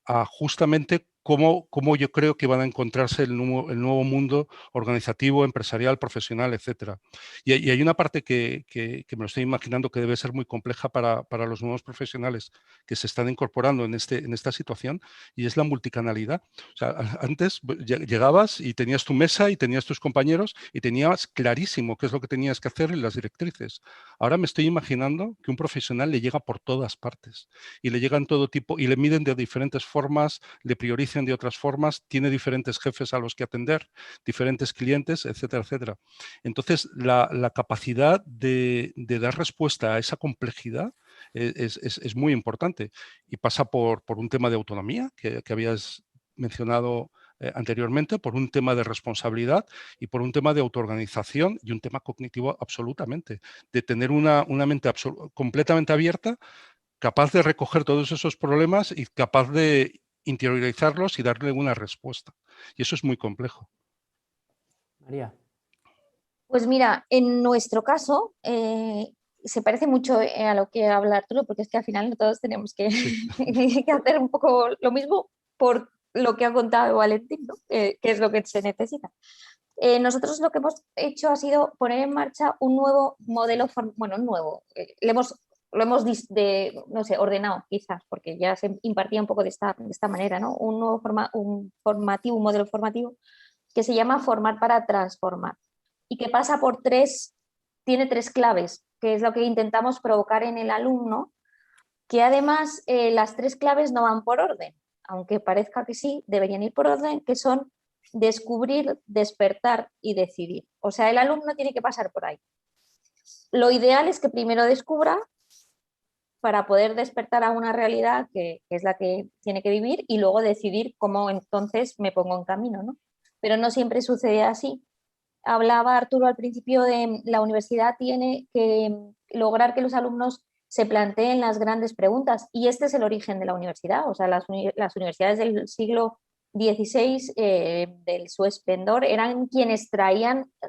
a justamente cómo yo creo que van a encontrarse el nuevo mundo organizativo, empresarial, profesional, etc. Y hay una parte que me lo estoy imaginando que debe ser muy compleja para los nuevos profesionales que se están incorporando en esta situación, y es la multicanalidad. O sea, antes llegabas y tenías tu mesa y tenías tus compañeros y tenías clarísimo qué es lo que tenías que hacer en las directrices. Ahora me estoy imaginando que un profesional le llega por todas partes y le llegan todo tipo y le miden de diferentes formas, le priorizan de otras formas, tiene diferentes jefes a los que atender, diferentes clientes, etcétera, etcétera. Entonces, la capacidad de dar respuesta a esa complejidad es muy importante y pasa por un tema de autonomía que habías mencionado anteriormente, por un tema de responsabilidad y por un tema de autoorganización y un tema cognitivo absolutamente, de tener una mente completamente abierta, capaz de recoger todos esos problemas y capaz de interiorizarlos y darle una respuesta. Y eso es muy complejo. María. Pues mira, en nuestro caso se parece mucho a lo que habla Arturo, porque es que al final todos tenemos que, Sí. que hacer un poco lo mismo por lo que ha contado Valentín, ¿no? Que es lo que se necesita. Nosotros lo que hemos hecho ha sido poner en marcha un nuevo modelo, lo hemos no sé, ordenado quizás, porque ya se impartía un poco de esta manera, ¿no? Un nuevo un modelo formativo que se llama Formar para Transformar y que pasa tiene tres claves, que es lo que intentamos provocar en el alumno que además las 3 claves no van por orden, aunque parezca que sí, deberían ir por orden, que son descubrir, despertar y decidir. O sea, el alumno tiene que pasar por ahí. Lo ideal es que primero descubra para poder despertar a una realidad que es la que tiene que vivir y luego decidir cómo entonces me pongo en camino, ¿no? Pero no siempre sucede así. Hablaba Arturo al principio de la universidad tiene que lograr que los alumnos se planteen las grandes preguntas y este es el origen de la universidad. O sea, las universidades del siglo XVI, del su esplendor, eran quienes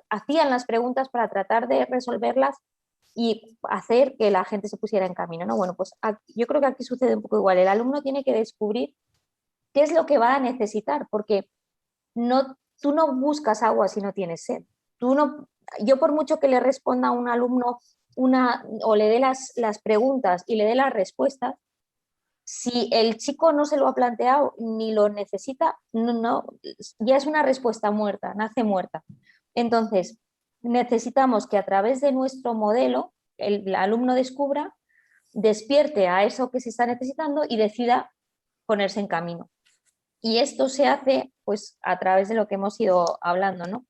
hacían las preguntas para tratar de resolverlas y hacer que la gente se pusiera en camino, ¿no? Bueno, pues yo creo que aquí sucede un poco igual. El alumno tiene que descubrir qué es lo que va a necesitar, porque tú no buscas agua si no tienes sed. Yo por mucho que le responda a un alumno o le dé las preguntas y le dé las respuestas, si el chico no se lo ha planteado ni lo necesita, ya es una respuesta muerta, nace muerta. Entonces, necesitamos que a través de nuestro modelo el alumno descubra, despierte a eso que se está necesitando y decida ponerse en camino. Y esto se hace pues, a través de lo que hemos ido hablando, ¿no?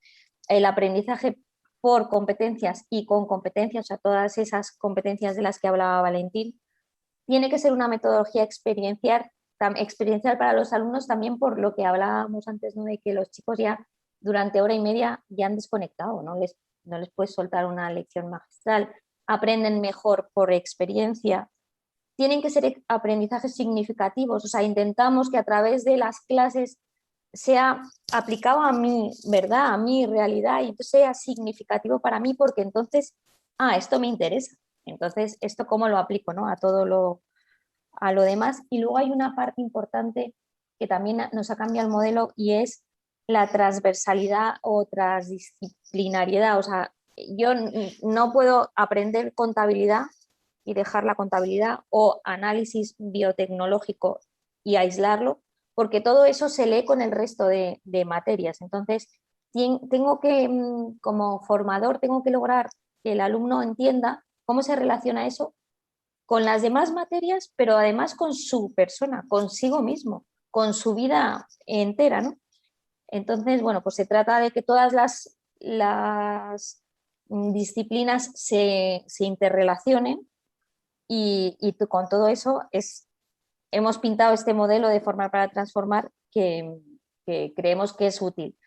El aprendizaje por competencias y con competencias, o sea, todas esas competencias de las que hablaba Valentín, tiene que ser una metodología experiencial para los alumnos también por lo que hablábamos antes, ¿no? De que los chicos ya durante hora y media ya han desconectado, no les puedes soltar una lección magistral, aprenden mejor por experiencia. Tienen que ser aprendizajes significativos, o sea, intentamos que a través de las clases sea aplicado a mi verdad, a mi realidad, y entonces sea significativo para mí, porque entonces, esto me interesa, entonces, ¿esto cómo lo aplico, ¿no? a lo demás? Y luego hay una parte importante que también nos ha cambiado el modelo y es la transversalidad o transdisciplinariedad. O sea, yo no puedo aprender contabilidad y dejar la contabilidad o análisis biotecnológico y aislarlo, porque todo eso se lee con el resto de materias. Entonces, tengo que, como formador, tengo que lograr que el alumno entienda cómo se relaciona eso con las demás materias, pero además con su persona, consigo mismo, con su vida entera, ¿no? Entonces, bueno, pues se trata de que todas las disciplinas se interrelacionen y con todo eso hemos pintado este modelo de formar para transformar que creemos que es útil.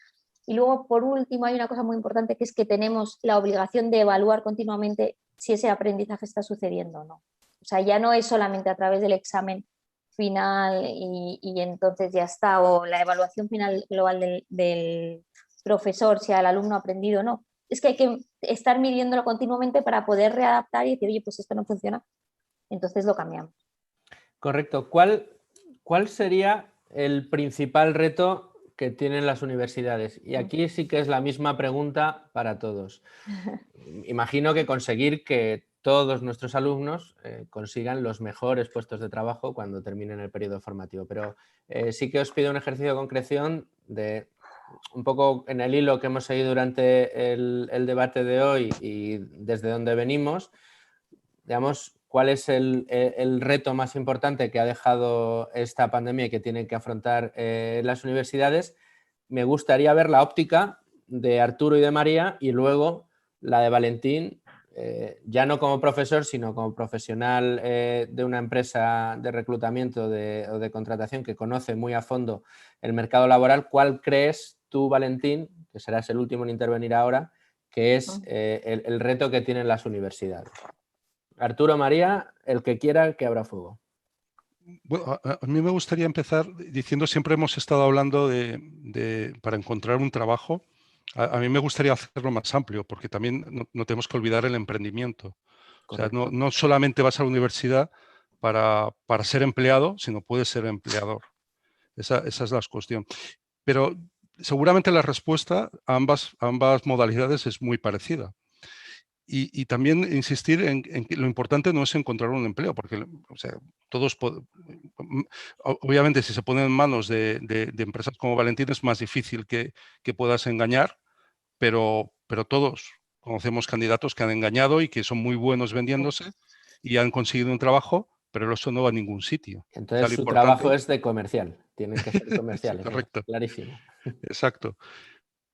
Y luego, por último, hay una cosa muy importante que es que tenemos la obligación de evaluar continuamente si ese aprendizaje está sucediendo o no. O sea, ya no es solamente a través del examen final y entonces ya está, o la evaluación final global del profesor, si el alumno ha aprendido o no. Es que hay que estar midiéndolo continuamente para poder readaptar y decir, oye, pues esto no funciona, entonces lo cambiamos. Correcto. ¿Cuál sería el principal reto que tienen las universidades? Y aquí sí que es la misma pregunta para todos. Imagino que conseguir que todos nuestros alumnos consigan los mejores puestos de trabajo cuando terminen el periodo formativo, pero sí que os pido un ejercicio de concreción de un poco en el hilo que hemos seguido durante el debate de hoy y desde donde venimos, digamos, ¿cuál es el reto más importante que ha dejado esta pandemia y que tienen que afrontar las universidades? Me gustaría ver la óptica de Arturo y de María y luego la de Valentín, ya no como profesor, sino como profesional de una empresa de reclutamiento o de contratación que conoce muy a fondo el mercado laboral. ¿Cuál crees tú, Valentín, que serás el último en intervenir ahora, que es el reto que tienen las universidades? Arturo, María, el que quiera que abra fuego. Bueno, a mí me gustaría empezar diciendo, siempre hemos estado hablando para encontrar un trabajo. A mí me gustaría hacerlo más amplio, porque también no tenemos que olvidar el emprendimiento. Correcto. O sea, no solamente vas a la universidad para ser empleado, sino puedes ser empleador. Esa es la cuestión. Pero seguramente la respuesta a ambas modalidades es muy parecida. Y también insistir en que lo importante no es encontrar un empleo, porque o sea, todos, obviamente, si se ponen en manos de empresas como Valentín es más difícil que puedas engañar, pero todos conocemos candidatos que han engañado y que son muy buenos vendiéndose y han conseguido un trabajo pero eso no va a ningún sitio. Entonces su trabajo es de comercial, tienen que ser comerciales. Sí, correcto. Clarísimo. Exacto.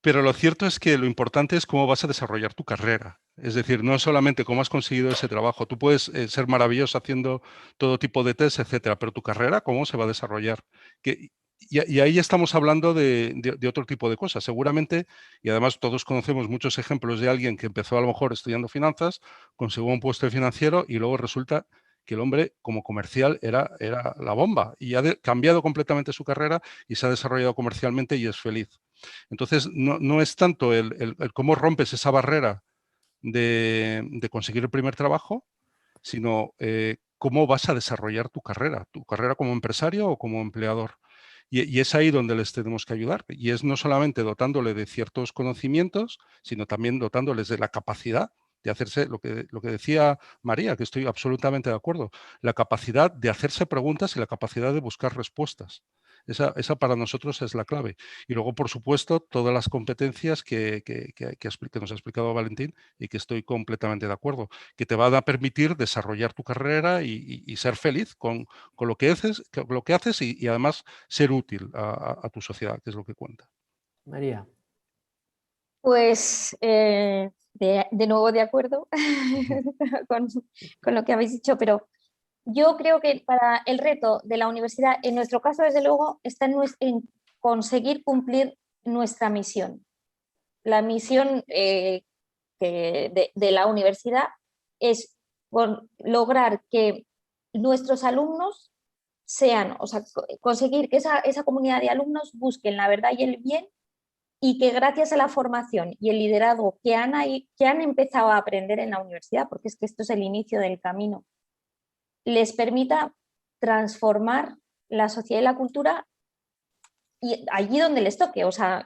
Pero lo cierto es que lo importante es cómo vas a desarrollar tu carrera. Es decir, no solamente cómo has conseguido ese trabajo. Tú puedes ser maravilloso haciendo todo tipo de test, etcétera, pero tu carrera, ¿cómo se va a desarrollar? Y ahí estamos hablando de otro tipo de cosas. Seguramente, y además todos conocemos muchos ejemplos de alguien que empezó a lo mejor estudiando finanzas, consiguió un puesto financiero y luego resulta que el hombre como comercial era la bomba y ha cambiado completamente su carrera y se ha desarrollado comercialmente y es feliz. Entonces, no es tanto el cómo rompes esa barrera de conseguir el primer trabajo, sino cómo vas a desarrollar tu carrera como empresario o como empleador. Y es ahí donde les tenemos que ayudar. Y es no solamente dotándole de ciertos conocimientos, sino también dotándoles de la capacidad de hacerse, lo que decía María, que estoy absolutamente de acuerdo, la capacidad de hacerse preguntas y la capacidad de buscar respuestas. Esa para nosotros es la clave. Y luego, por supuesto, todas las competencias que nos ha explicado Valentín y que estoy completamente de acuerdo, que te van a permitir desarrollar tu carrera y ser feliz con lo que haces y además ser útil a tu sociedad, que es lo que cuenta. María. Pues de nuevo de acuerdo con lo que habéis dicho, pero yo creo que para el reto de la universidad, en nuestro caso, desde luego, está en conseguir cumplir nuestra misión. La misión de la universidad es lograr que nuestros alumnos sean, o sea, conseguir que esa comunidad de alumnos busquen la verdad y el bien y que gracias a la formación y el liderazgo que han empezado a aprender en la universidad, porque es que esto es el inicio del camino, les permita transformar la sociedad y la cultura y allí donde les toque. O sea,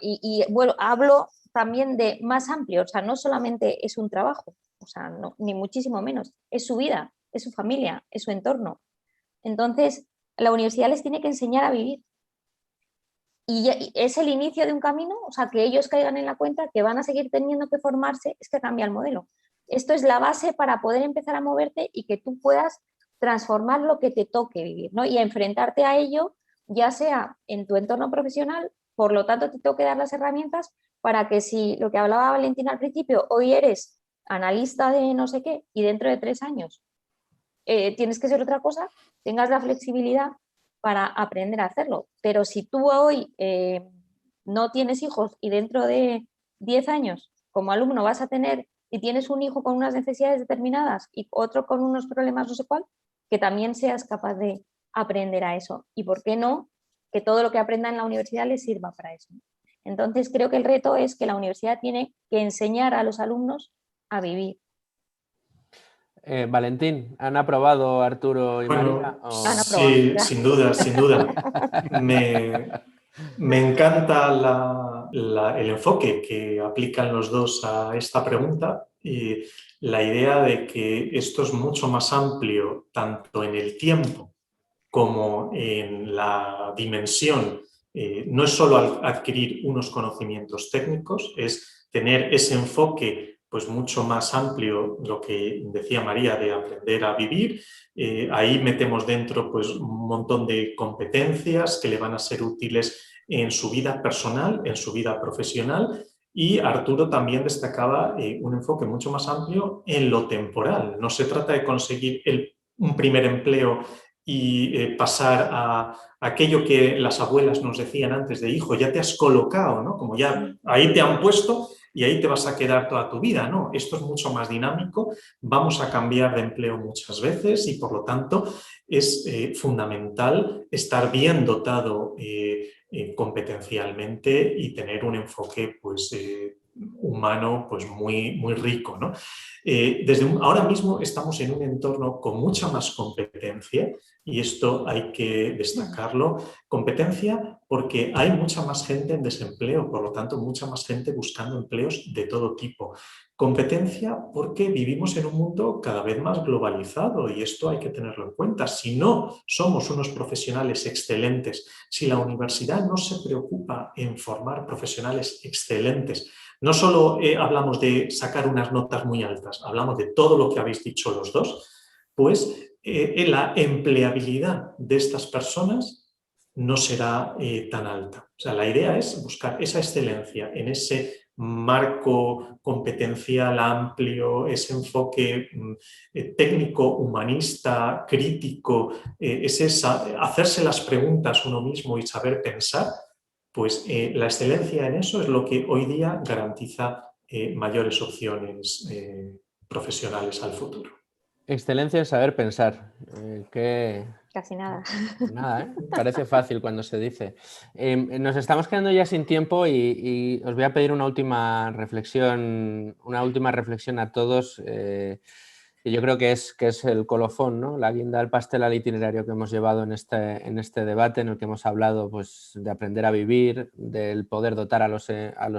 bueno, hablo también de más amplio, o sea, no solamente es un trabajo, o sea, no, ni muchísimo menos, es su vida, es su familia, es su entorno. Entonces, la universidad les tiene que enseñar a vivir. Y es el inicio de un camino, o sea, que ellos caigan en la cuenta que van a seguir teniendo que formarse, es que cambia el modelo. Esto es la base para poder empezar a moverte y que tú puedas transformar lo que te toque vivir, ¿no? Y a enfrentarte a ello, ya sea en tu entorno profesional, por lo tanto te tengo que dar las herramientas para que si lo que hablaba Valentina al principio, hoy eres analista de no sé qué y dentro de 3 años tienes que ser otra cosa, tengas la flexibilidad para aprender a hacerlo. Pero si tú hoy no tienes hijos y dentro de 10 años como alumno vas a tener y tienes un hijo con unas necesidades determinadas y otro con unos problemas no sé cuál, que también seas capaz de aprender a eso. Y por qué no, que todo lo que aprenda en la universidad les sirva para eso. Entonces creo que el reto es que la universidad tiene que enseñar a los alumnos a vivir. Valentín, ¿han aprobado Arturo y María? Sí, sin duda, sin duda. Me encanta el enfoque que aplican los dos a esta pregunta y la idea de que esto es mucho más amplio tanto en el tiempo como en la dimensión. No es solo adquirir unos conocimientos técnicos, es tener ese enfoque pues mucho más amplio, lo que decía María, de aprender a vivir. Ahí metemos dentro pues, un montón de competencias que le van a ser útiles en su vida personal, en su vida profesional. Y Arturo también destacaba un enfoque mucho más amplio en lo temporal. No se trata de conseguir un primer empleo y pasar a aquello que las abuelas nos decían antes de hijo, ya te has colocado, ¿no? Como ya ahí te han puesto y ahí te vas a quedar toda tu vida, ¿no? Esto es mucho más dinámico, vamos a cambiar de empleo muchas veces y por lo tanto es fundamental estar bien dotado competencialmente y tener un enfoque pues, humano pues, muy, muy rico, ¿no? Ahora mismo estamos en un entorno con mucha más competencia y esto hay que destacarlo. Competencia porque hay mucha más gente en desempleo, por lo tanto mucha más gente buscando empleos de todo tipo. Competencia porque vivimos en un mundo cada vez más globalizado y esto hay que tenerlo en cuenta. Si no somos unos profesionales excelentes, si la universidad no se preocupa en formar profesionales excelentes, no solo hablamos de sacar unas notas muy altas, hablamos de todo lo que habéis dicho los dos, pues la empleabilidad de estas personas no será tan alta. O sea, la idea es buscar esa excelencia en ese marco competencial amplio, ese enfoque técnico, humanista, crítico, hacerse las preguntas uno mismo y saber pensar, pues la excelencia en eso es lo que hoy día garantiza mayores opciones profesionales al futuro. Excelencia en saber pensar. Casi nada. Nada, ¿eh? Parece fácil cuando se dice. Nos estamos quedando ya sin tiempo y os voy a pedir una última reflexión a todos, que yo creo que es el colofón, ¿no? La guinda del pastel al itinerario que hemos llevado en este debate, en el que hemos hablado, pues, de aprender a vivir, del poder dotar a los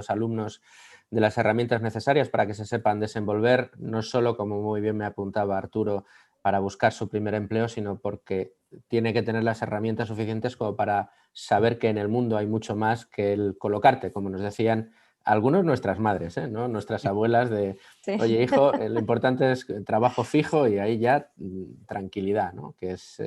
alumnos de las herramientas necesarias para que se sepan desenvolver, no solo, como muy bien me apuntaba Arturo, para buscar su primer empleo, sino porque tiene que tener las herramientas suficientes como para saber que en el mundo hay mucho más que el colocarte, como nos decían algunos nuestras madres, ¿no? Nuestras abuelas de, sí. Oye, hijo, lo importante es trabajo fijo y ahí ya tranquilidad, ¿no? Que es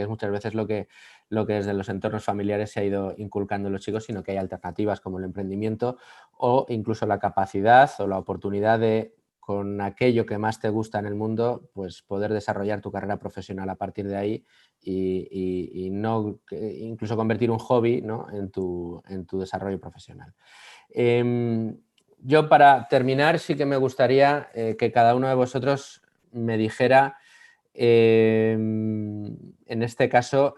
muchas veces lo que desde los entornos familiares se ha ido inculcando en los chicos, sino que hay alternativas como el emprendimiento o incluso la capacidad o la oportunidad de, con aquello que más te gusta en el mundo, pues poder desarrollar tu carrera profesional a partir de ahí y no incluso convertir un hobby, ¿no? en tu desarrollo profesional. Yo, para terminar, sí que me gustaría que cada uno de vosotros me dijera, en este caso,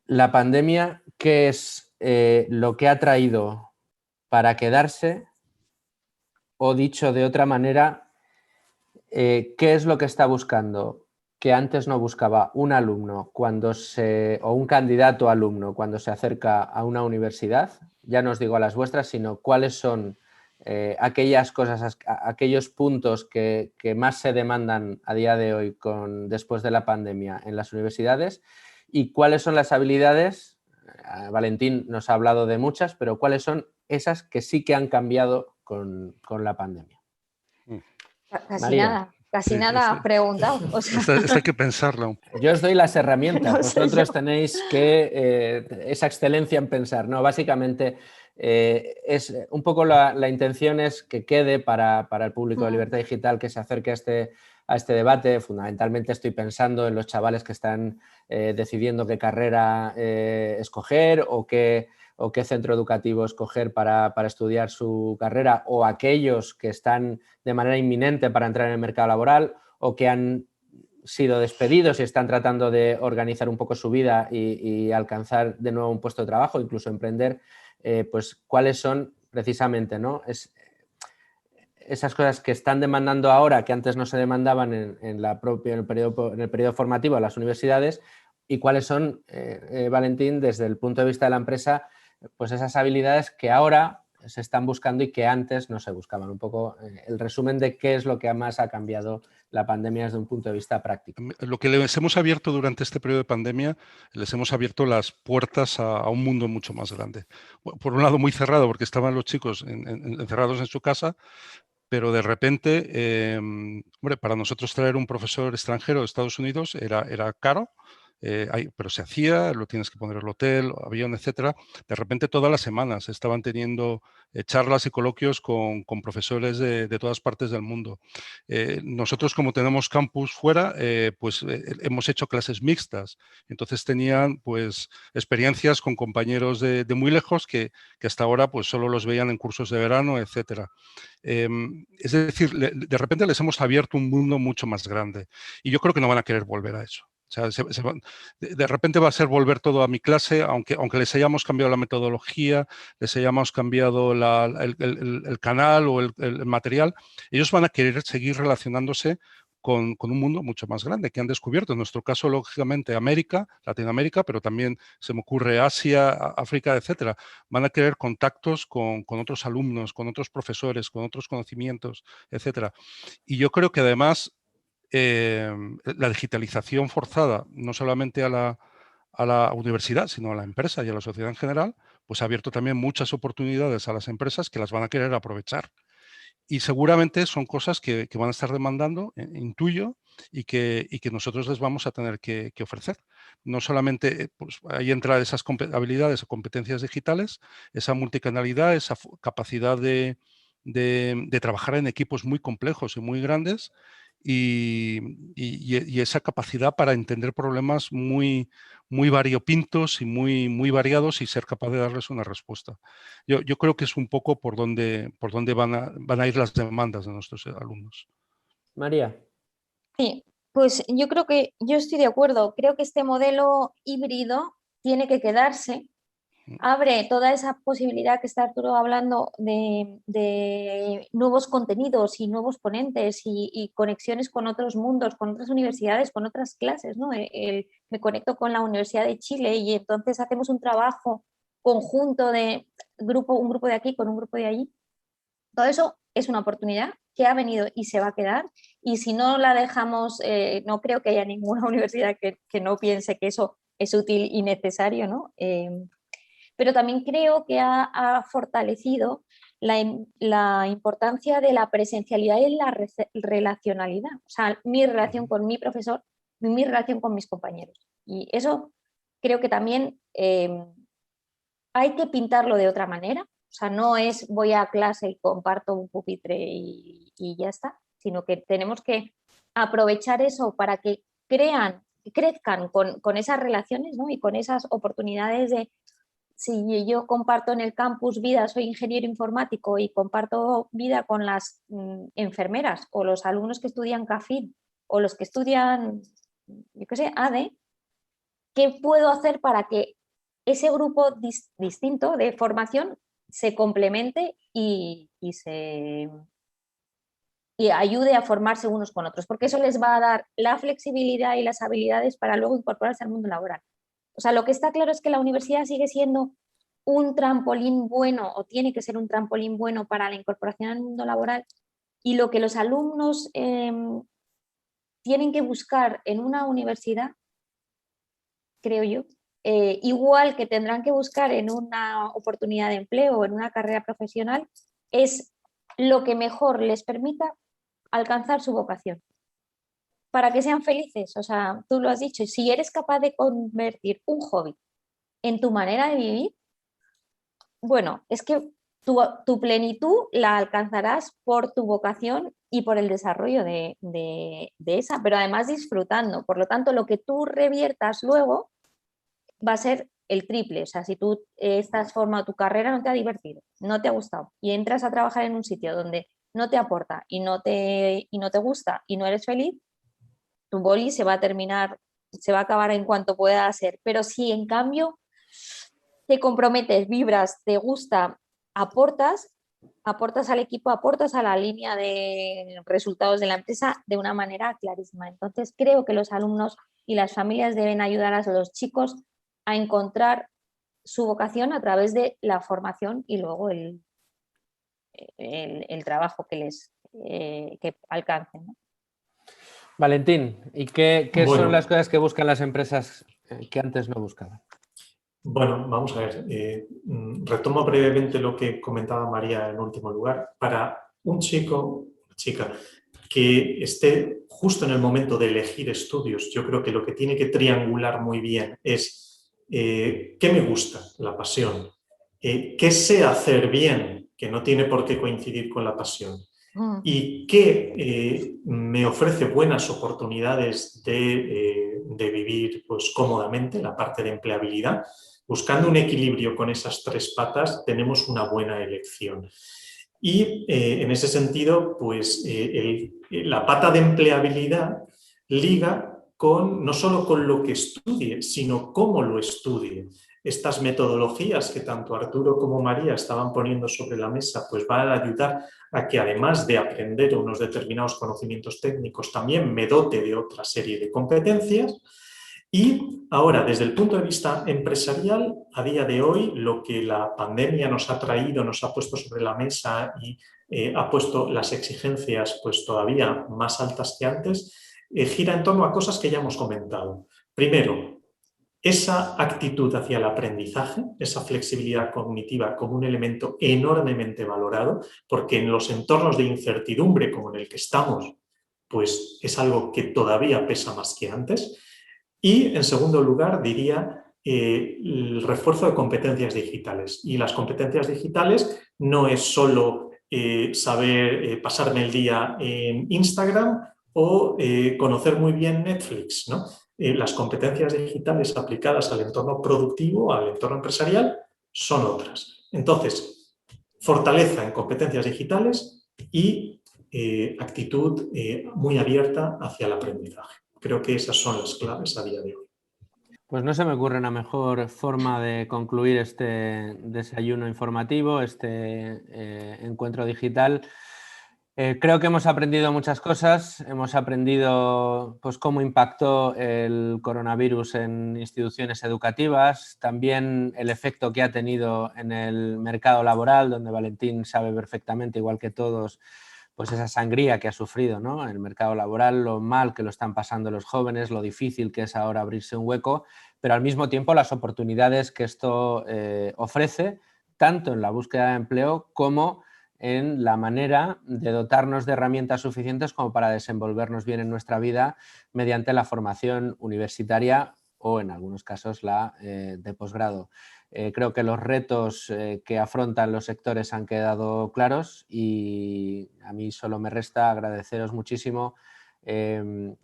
la pandemia, ¿qué es lo que ha traído para quedarse? O dicho de otra manera, ¿qué es lo que está buscando que antes no buscaba un alumno o un candidato alumno cuando se acerca a una universidad? Ya no os digo a las vuestras, sino cuáles son aquellas cosas, aquellos puntos que más se demandan a día de hoy después de la pandemia en las universidades y cuáles son las habilidades. Valentín nos ha hablado de muchas, pero cuáles son esas que sí que han cambiado con la pandemia. Casi nada has preguntado. O sea. Esta hay que pensarlo. Yo os doy las herramientas, vosotros tenéis que esa excelencia en pensar, ¿no? Básicamente es un poco la intención es que quede para el público de Libertad Digital que se acerque a este debate. Fundamentalmente estoy pensando en los chavales que están decidiendo qué carrera escoger o qué centro educativo escoger para estudiar su carrera, o aquellos que están de manera inminente para entrar en el mercado laboral o que han sido despedidos y están tratando de organizar un poco su vida y alcanzar de nuevo un puesto de trabajo, incluso emprender, pues cuáles son precisamente, ¿no? Esas cosas que están demandando ahora que antes no se demandaban en el periodo formativo de las universidades, y cuáles son, Valentín, desde el punto de vista de la empresa, pues esas habilidades que ahora se están buscando y que antes no se buscaban. Un poco el resumen de qué es lo que más ha cambiado la pandemia desde un punto de vista práctico. Lo que les hemos abierto durante este periodo de pandemia, les hemos abierto las puertas a un mundo mucho más grande. Por un lado muy cerrado, porque estaban los chicos encerrados en su casa, pero de repente, hombre, para nosotros traer un profesor extranjero de Estados Unidos era caro. Pero se hacía, lo tienes que poner el hotel, avión, etcétera. De repente todas las semanas estaban teniendo charlas y coloquios con profesores de todas partes del mundo. Nosotros, como tenemos campus fuera, pues hemos hecho clases mixtas. Entonces tenían pues experiencias con compañeros de muy lejos que hasta ahora pues solo los veían en cursos de verano, etcétera. Es decir, de repente les hemos abierto un mundo mucho más grande y yo creo que no van a querer volver a eso. O sea, de repente va a ser volver todo a mi clase, aunque les hayamos cambiado la metodología, les hayamos cambiado el canal o el material, ellos van a querer seguir relacionándose con un mundo mucho más grande que han descubierto. En nuestro caso, lógicamente, América, Latinoamérica, pero también se me ocurre Asia, África, etcétera. Van a querer contactos con otros alumnos, con otros profesores, con otros conocimientos, etcétera. Y yo creo que además la digitalización forzada, no solamente a la universidad, sino a la empresa y a la sociedad en general, pues ha abierto también muchas oportunidades a las empresas que las van a querer aprovechar. Y seguramente son cosas que van a estar demandando, intuyo, y que nosotros les vamos a tener que ofrecer. No solamente, pues ahí entra esas habilidades o competencias digitales, esa multicanalidad, esa capacidad de trabajar en equipos muy complejos y muy grandes, y esa capacidad para entender problemas muy variopintos y muy variados y ser capaz de darles una respuesta. Yo creo que es un poco por donde van a ir las demandas de nuestros alumnos. María. Sí, pues yo creo que yo estoy de acuerdo. Creo que este modelo híbrido tiene que quedarse. Abre toda esa posibilidad que está Arturo hablando de nuevos contenidos y nuevos ponentes y conexiones con otros mundos, con otras universidades, con otras clases, ¿no? Me conecto con la Universidad de Chile y entonces hacemos un trabajo conjunto de un grupo de aquí con un grupo de allí. Todo eso es una oportunidad que ha venido y se va a quedar, y si no la dejamos, no creo que haya ninguna universidad que no piense que eso es útil y necesario, ¿no? Pero también creo que ha fortalecido la importancia de la presencialidad y la relacionalidad. O sea, mi relación con mi profesor, mi relación con mis compañeros. Y eso creo que también hay que pintarlo de otra manera. O sea, no es voy a clase y comparto un pupitre y ya está, sino que tenemos que aprovechar eso para que crezcan con esas relaciones, ¿no? Y con esas oportunidades de, si yo comparto en el campus vida, soy ingeniero informático y comparto vida con las enfermeras o los alumnos que estudian CAFID o los que estudian, yo qué sé, ADE, ¿qué puedo hacer para que ese grupo distinto de formación se complemente y ayude a formarse unos con otros? Porque eso les va a dar la flexibilidad y las habilidades para luego incorporarse al mundo laboral. O sea, lo que está claro es que la universidad sigue siendo un trampolín bueno, o tiene que ser un trampolín bueno para la incorporación al mundo laboral, y lo que los alumnos tienen que buscar en una universidad, creo yo, igual que tendrán que buscar en una oportunidad de empleo o en una carrera profesional, es lo que mejor les permita alcanzar su vocación, para que sean felices. O sea, tú lo has dicho, si eres capaz de convertir un hobby en tu manera de vivir, bueno, es que tu plenitud la alcanzarás por tu vocación y por el desarrollo de esa, pero además disfrutando. Por lo tanto, lo que tú reviertas luego va a ser el triple. O sea, si tú estás formado, tu carrera no te ha divertido, no te ha gustado, y entras a trabajar en un sitio donde no te aporta y no te gusta y no eres feliz, tu boli se va a terminar, se va a acabar en cuanto pueda ser. Pero si en cambio te comprometes, vibras, te gusta, aportas al equipo, aportas a la línea de resultados de la empresa de una manera clarísima. Entonces creo que los alumnos y las familias deben ayudar a los chicos a encontrar su vocación a través de la formación y luego el trabajo que alcancen, ¿no? Valentín, ¿y qué Bueno, son las cosas que buscan las empresas que antes no buscaban? Bueno, vamos a ver. Retomo brevemente lo que comentaba María en último lugar. Para un chico, chica, que esté justo en el momento de elegir estudios, yo creo que lo que tiene que triangular muy bien es qué me gusta, la pasión, qué sé hacer bien, que no tiene por qué coincidir con la pasión, y qué me ofrece buenas oportunidades de vivir pues, cómodamente, la parte de empleabilidad. Buscando un equilibrio con esas tres patas, tenemos una buena elección. Y en ese sentido, pues la pata de empleabilidad liga no solo con lo que estudie, sino cómo lo estudie. Estas metodologías que tanto Arturo como María estaban poniendo sobre la mesa, pues van a ayudar a que, además de aprender unos determinados conocimientos técnicos, también me dote de otra serie de competencias. Y ahora, desde el punto de vista empresarial, a día de hoy, lo que la pandemia nos ha traído, nos ha puesto sobre la mesa y ha puesto las exigencias pues, todavía más altas que antes, gira en torno a cosas que ya hemos comentado. Primero, esa actitud hacia el aprendizaje, esa flexibilidad cognitiva como un elemento enormemente valorado, porque en los entornos de incertidumbre como en el que estamos, pues es algo que todavía pesa más que antes. Y en segundo lugar, diría el refuerzo de competencias digitales. Y las competencias digitales no es solo saber pasarme el día en Instagram o conocer muy bien Netflix, ¿no? Las competencias digitales aplicadas al entorno productivo, al entorno empresarial, son otras. Entonces, fortaleza en competencias digitales y actitud muy abierta hacia el aprendizaje. Creo que esas son las claves a día de hoy. Pues no se me ocurre una mejor forma de concluir este desayuno informativo, este encuentro digital. Creo que hemos aprendido muchas cosas. Hemos aprendido pues, cómo impactó el coronavirus en instituciones educativas, también el efecto que ha tenido en el mercado laboral, donde Valentín sabe perfectamente, igual que todos, pues esa sangría que ha sufrido, ¿no? El mercado laboral, lo mal que lo están pasando los jóvenes, lo difícil que es ahora abrirse un hueco, pero al mismo tiempo las oportunidades que esto ofrece, tanto en la búsqueda de empleo como en la manera de dotarnos de herramientas suficientes como para desenvolvernos bien en nuestra vida mediante la formación universitaria o, en algunos casos, la de posgrado. Creo que los retos que afrontan los sectores han quedado claros y a mí solo me resta agradeceros muchísimo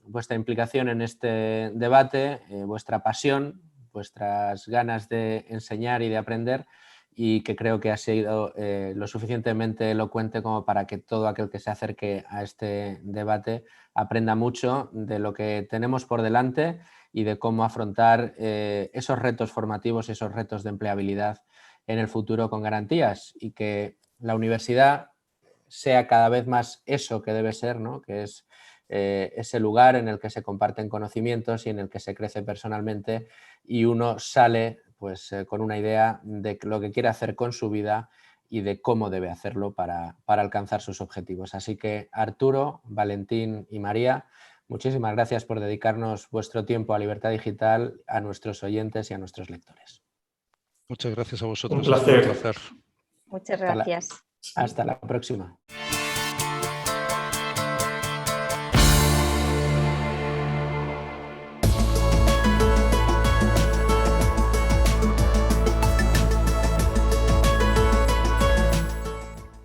vuestra implicación en este debate, vuestra pasión, vuestras ganas de enseñar y de aprender, y que creo que ha sido lo suficientemente elocuente como para que todo aquel que se acerque a este debate aprenda mucho de lo que tenemos por delante y de cómo afrontar esos retos formativos y esos retos de empleabilidad en el futuro con garantías, y que la universidad sea cada vez más eso que debe ser, ¿no? Que es ese lugar en el que se comparten conocimientos y en el que se crece personalmente y uno sale pues, con una idea de lo que quiere hacer con su vida y de cómo debe hacerlo para alcanzar sus objetivos. Así que Arturo, Valentín y María, muchísimas gracias por dedicarnos vuestro tiempo a Libertad Digital, a nuestros oyentes y a nuestros lectores. Muchas gracias a vosotros. Un placer. Un placer. Muchas gracias. Hasta la próxima.